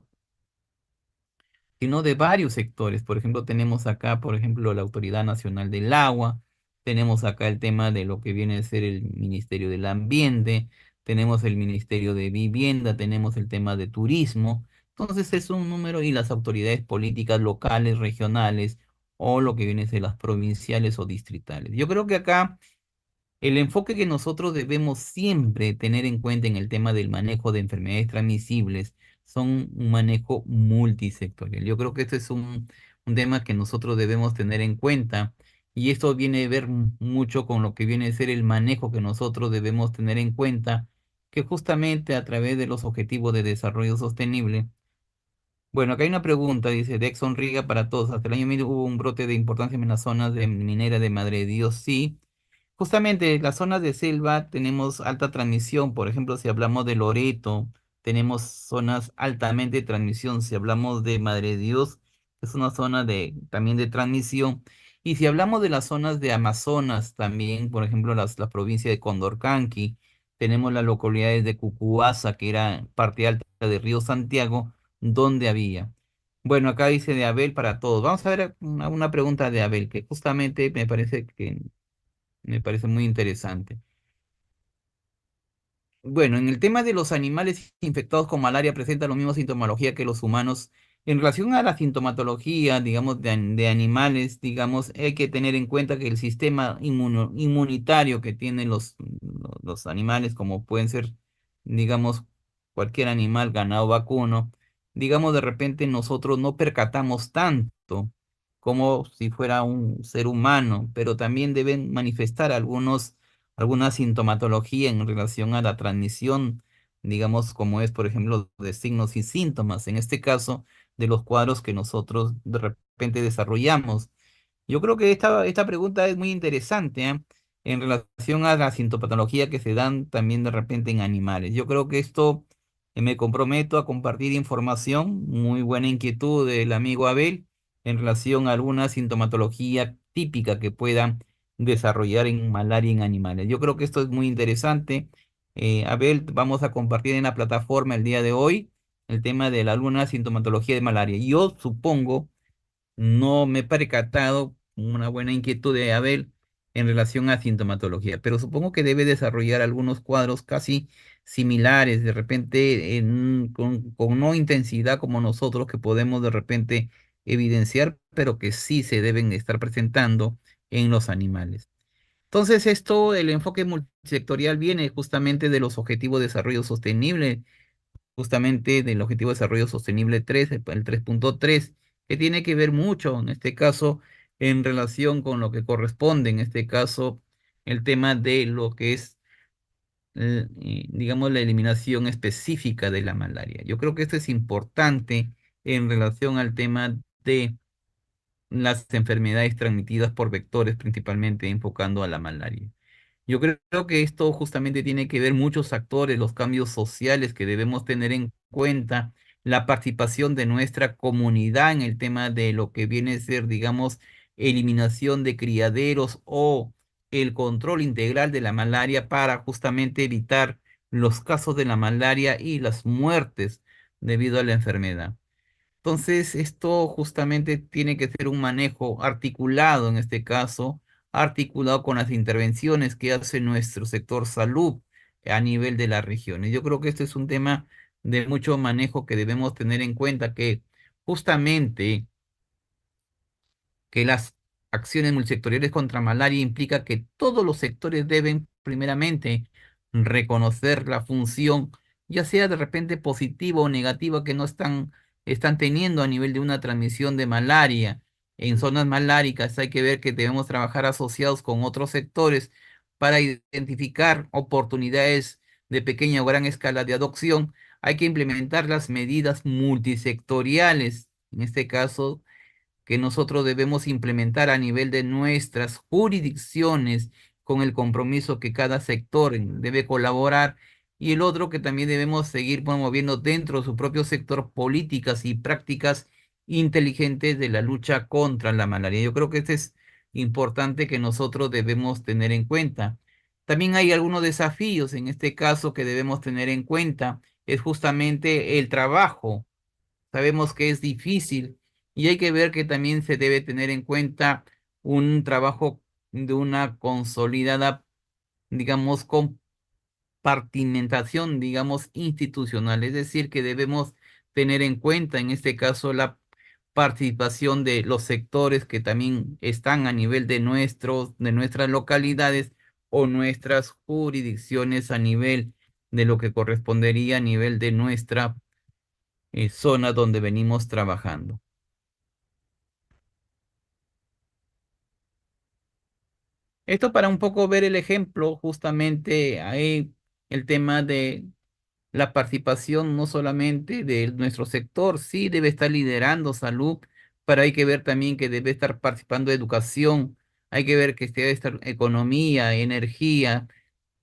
sino de varios sectores. Por ejemplo, tenemos acá, por ejemplo, la Autoridad Nacional del Agua, tenemos acá el tema de lo que viene a ser el Ministerio del Ambiente, tenemos el Ministerio de Vivienda, tenemos el tema de turismo. Entonces es un número y las autoridades políticas locales, regionales o lo que viene a ser las provinciales o distritales. Yo creo que acá el enfoque que nosotros debemos siempre tener en cuenta en el tema del manejo de enfermedades transmisibles son un manejo multisectorial. Yo creo que este es un tema que nosotros debemos tener en cuenta y esto viene a ver mucho con lo que viene a ser el manejo que nosotros debemos tener en cuenta, que justamente a través de los objetivos de desarrollo sostenible. Bueno, acá hay una pregunta, dice Dexon Riga para todos. Hasta el año 1000 hubo un brote de importancia en las zonas de minera de Madre de Dios, sí. Justamente en las zonas de selva tenemos alta transmisión, por ejemplo, si hablamos de Loreto, tenemos zonas altamente de transmisión, si hablamos de Madre de Dios, es una zona también de transmisión, y si hablamos de las zonas de Amazonas también, por ejemplo, la provincia de Condorcanqui, tenemos las localidades de Cucuaza, que era parte alta de Río Santiago, donde había. Bueno, acá dice de Abel para todos. Vamos a ver una pregunta de Abel, que justamente me parece muy interesante. Bueno, en el tema de los animales infectados con malaria presenta la misma sintomología que los humanos. En relación a la sintomatología, digamos, de animales, digamos, hay que tener en cuenta que el sistema inmunitario que tienen los animales, como pueden ser, digamos, cualquier animal, ganado, vacuno, digamos, de repente nosotros no percatamos tanto como si fuera un ser humano, pero también deben manifestar alguna sintomatología en relación a la transmisión, digamos, como es, por ejemplo, de signos y síntomas, en este caso, de los cuadros que nosotros de repente desarrollamos. Yo creo que esta pregunta es muy interesante, ¿ah? En relación a la sintomatología que se dan también de repente en animales. Yo creo que esto me comprometo a compartir información, muy buena inquietud del amigo Abel, en relación a alguna sintomatología típica que puedan desarrollar en malaria en animales. Yo creo que esto es muy interesante. Abel, vamos a compartir en la plataforma el día de hoy el tema de la alguna sintomatología de malaria. Yo supongo no me he percatado una buena inquietud de Abel en relación a sintomatología, pero supongo que debe desarrollar algunos cuadros casi similares, de repente con no intensidad como nosotros que podemos de repente evidenciar, pero que sí se deben estar presentando en los animales. Entonces, el enfoque multisectorial viene justamente de los objetivos de desarrollo sostenible justamente del Objetivo de Desarrollo Sostenible 3, el 3.3, que tiene que ver mucho, en este caso, en relación con lo que corresponde, en este caso, el tema de lo que es digamos, la eliminación específica de la malaria. Yo creo que esto es importante en relación al tema de las enfermedades transmitidas por vectores, principalmente enfocando a la malaria. Yo creo que esto justamente tiene que ver muchos actores, los cambios sociales que debemos tener en cuenta, la participación de nuestra comunidad en el tema de lo que viene a ser, digamos, eliminación de criaderos o el control integral de la malaria para justamente evitar los casos de la malaria y las muertes debido a la enfermedad. Entonces, esto justamente tiene que ser un manejo articulado en este caso, articulado con las intervenciones que hace nuestro sector salud a nivel de las regiones. Yo creo que este es un tema de mucho manejo que debemos tener en cuenta, que justamente que las acciones multisectoriales contra malaria implica que todos los sectores deben primeramente reconocer la función, ya sea de repente positiva o negativa, que no están teniendo a nivel de una transmisión de malaria. En zonas maláricas hay que ver que debemos trabajar asociados con otros sectores para identificar oportunidades de pequeña o gran escala de adopción. Hay que implementar las medidas multisectoriales, en este caso que nosotros debemos implementar a nivel de nuestras jurisdicciones con el compromiso que cada sector debe colaborar, y el otro que también debemos seguir promoviendo dentro de su propio sector políticas y prácticas inteligentes de la lucha contra la malaria. Yo creo que este es importante que nosotros debemos tener en cuenta. También hay algunos desafíos en este caso que debemos tener en cuenta. Es justamente el trabajo. Sabemos que es difícil y hay que ver que también se debe tener en cuenta un trabajo de una consolidada, digamos, compartimentación, digamos, institucional. Es decir, que debemos tener en cuenta en este caso la participación de los sectores que también están a nivel de nuestras localidades o nuestras jurisdicciones a nivel de lo que correspondería a nivel de nuestra zona donde venimos trabajando. Esto para un poco ver el ejemplo, justamente ahí el tema de la participación no solamente de nuestro sector, sí debe estar liderando salud, pero hay que ver también que debe estar participando educación, hay que ver que debe estar economía, energía,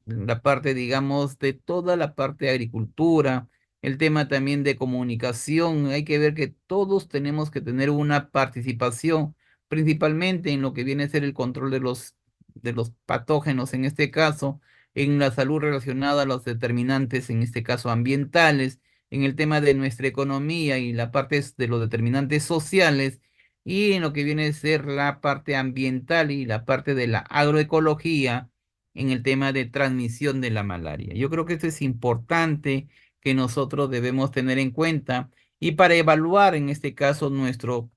la parte, digamos, de toda la parte de agricultura, el tema también de comunicación. Hay que ver que todos tenemos que tener una participación, principalmente en lo que viene a ser el control de los patógenos, en este caso, en la salud relacionada a los determinantes, en este caso ambientales, en el tema de nuestra economía y la parte de los determinantes sociales, y en lo que viene a ser la parte ambiental y la parte de la agroecología en el tema de transmisión de la malaria. Yo creo que esto es importante que nosotros debemos tener en cuenta, y para evaluar en este caso nuestro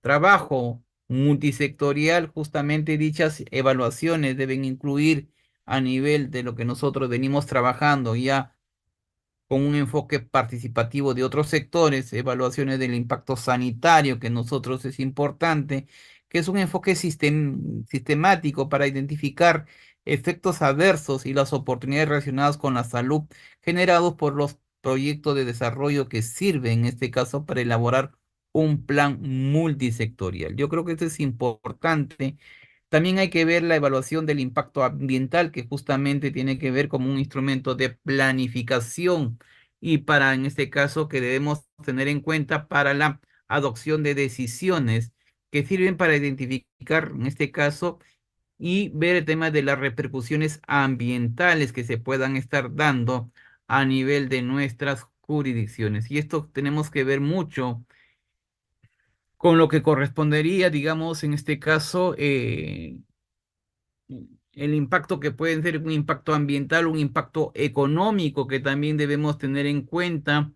trabajo multisectorial, justamente dichas evaluaciones deben incluir a nivel de lo que nosotros venimos trabajando ya con un enfoque participativo de otros sectores, evaluaciones del impacto sanitario, que nosotros es importante, que es un enfoque sistemático para identificar efectos adversos y las oportunidades relacionadas con la salud generados por los proyectos de desarrollo que sirven, en este caso, para elaborar un plan multisectorial. Yo creo que esto es importante. También hay que ver la evaluación del impacto ambiental, que justamente tiene que ver como un instrumento de planificación y para, en este caso, que debemos tener en cuenta para la adopción de decisiones que sirven para identificar, en este caso, y ver el tema de las repercusiones ambientales que se puedan estar dando a nivel de nuestras jurisdicciones. Y esto tenemos que ver mucho con lo que correspondería, digamos, en este caso, el impacto que puede ser un impacto ambiental, un impacto económico que también debemos tener en cuenta.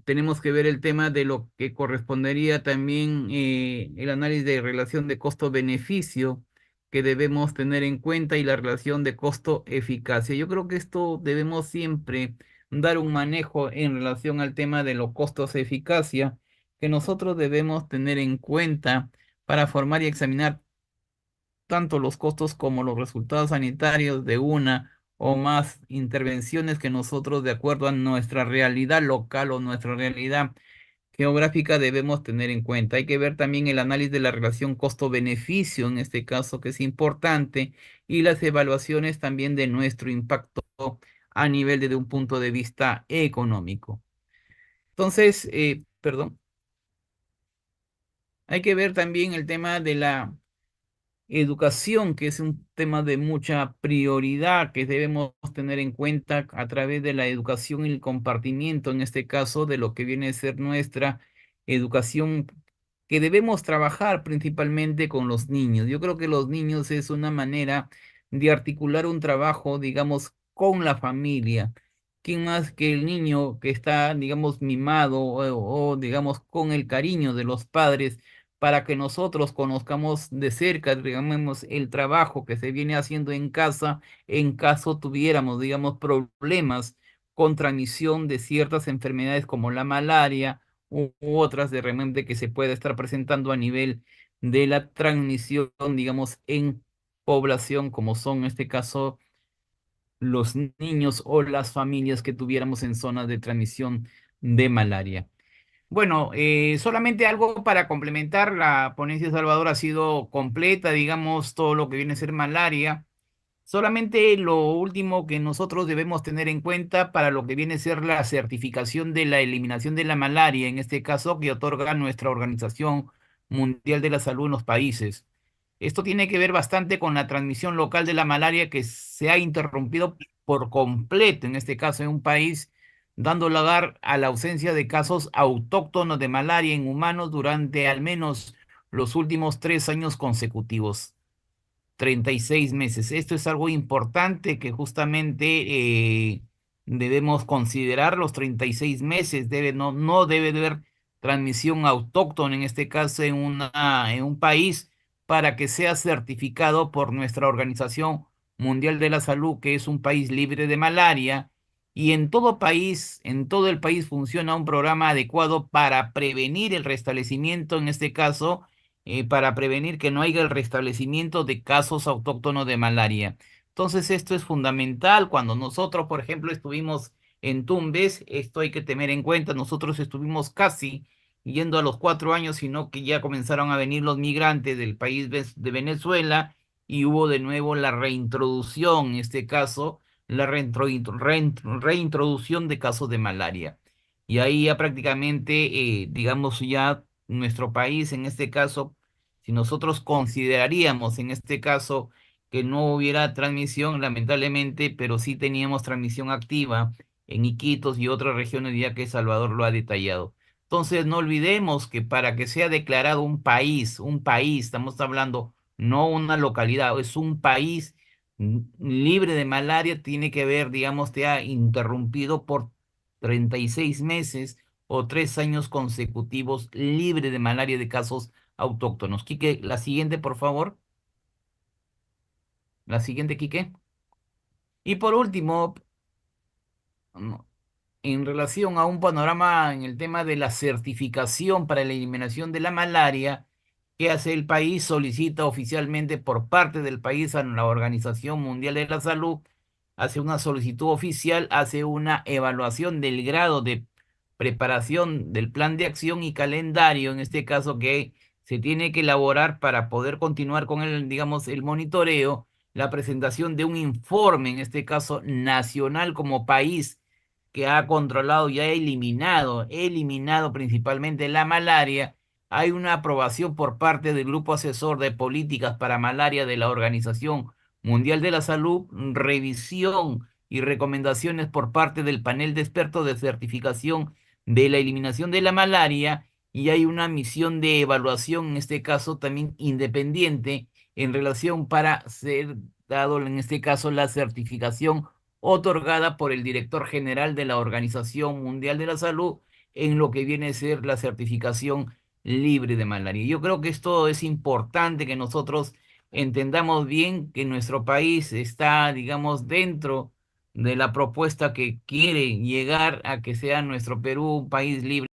Tenemos que ver el tema de lo que correspondería también el análisis de relación de costo-beneficio que debemos tener en cuenta, y la relación de costo-eficacia. Yo creo que esto debemos siempre dar un manejo en relación al tema de los costos-eficacia que nosotros debemos tener en cuenta para formar y examinar tanto los costos como los resultados sanitarios de una o más intervenciones que nosotros, de acuerdo a nuestra realidad local o nuestra realidad geográfica, debemos tener en cuenta. Hay que ver también el análisis de la relación costo-beneficio, en este caso, que es importante, y las evaluaciones también de nuestro impacto a nivel desde un punto de vista económico. Entonces, perdón, hay que ver también el tema de la educación, que es un tema de mucha prioridad que debemos tener en cuenta a través de la educación y el compartimiento, en este caso, de lo que viene a ser nuestra educación, que debemos trabajar principalmente con los niños. Yo creo que los niños es una manera de articular un trabajo, digamos, con la familia. ¿Quién más que el niño que está, digamos, mimado o, digamos, con el cariño de los padres? Para que nosotros conozcamos de cerca, digamos, el trabajo que se viene haciendo en casa en caso tuviéramos, digamos, problemas con transmisión de ciertas enfermedades como la malaria u otras de repente que se pueda estar presentando a nivel de la transmisión, digamos, en población, como son en este caso los niños o las familias que tuviéramos en zonas de transmisión de malaria. Bueno, solamente algo para complementar, la ponencia de Salvador ha sido completa, digamos, todo lo que viene a ser malaria. Solamente lo último que nosotros debemos tener en cuenta para lo que viene a ser la certificación de la eliminación de la malaria, en este caso que otorga nuestra Organización Mundial de la Salud en los países. Esto tiene que ver bastante con la transmisión local de la malaria que se ha interrumpido por completo, en este caso en un país, dando lugar a la ausencia de casos autóctonos de malaria en humanos durante al menos los últimos 3 años consecutivos. 36 meses. Esto es algo importante que justamente debemos considerar los 36 meses. No debe de haber transmisión autóctona, en este caso en un país, para que sea certificado por nuestra Organización Mundial de la Salud, que es un país libre de malaria. Y en todo país, en todo el país funciona un programa adecuado para prevenir el restablecimiento, en este caso para prevenir que no haya el restablecimiento de casos autóctonos de malaria. Entonces, esto es fundamental. Cuando nosotros, por ejemplo, estuvimos en Tumbes, esto hay que tener en cuenta, nosotros estuvimos casi yendo a los 4 años, sino que ya comenzaron a venir los migrantes del país de Venezuela y hubo de nuevo la reintroducción, en este caso, la reintroducción de casos de malaria. Y ahí ya prácticamente, digamos, ya nuestro país, en este caso, si nosotros consideraríamos en este caso que no hubiera transmisión, lamentablemente, pero sí teníamos transmisión activa en Iquitos y otras regiones, ya que Salvador lo ha detallado. Entonces, no olvidemos que para que sea declarado un país, estamos hablando no una localidad, es un país libre de malaria, tiene que haber, digamos, te ha interrumpido por 36 meses o 3 años consecutivos libre de malaria de casos autóctonos. Quique, la siguiente, por favor. La siguiente, Quique. Y por último, no, en relación a un panorama en el tema de la certificación para la eliminación de la malaria, ¿qué hace el país? Solicita oficialmente por parte del país a la Organización Mundial de la Salud, hace una solicitud oficial, hace una evaluación del grado de preparación del plan de acción y calendario, en este caso que se tiene que elaborar para poder continuar con el, digamos, el monitoreo, la presentación de un informe, en este caso nacional como país que ha controlado y ha eliminado principalmente la malaria. Hay una aprobación por parte del Grupo Asesor de Políticas para Malaria de la Organización Mundial de la Salud, revisión y recomendaciones por parte del panel de expertos de certificación de la eliminación de la malaria, y hay una misión de evaluación, en este caso también independiente, en relación para ser dado, en este caso, la certificación otorgada por el director general de la Organización Mundial de la Salud en lo que viene a ser la certificación libre de malaria. Yo creo que esto es importante que nosotros entendamos bien que nuestro país está, digamos, dentro de la propuesta que quiere llegar a que sea nuestro Perú un país libre.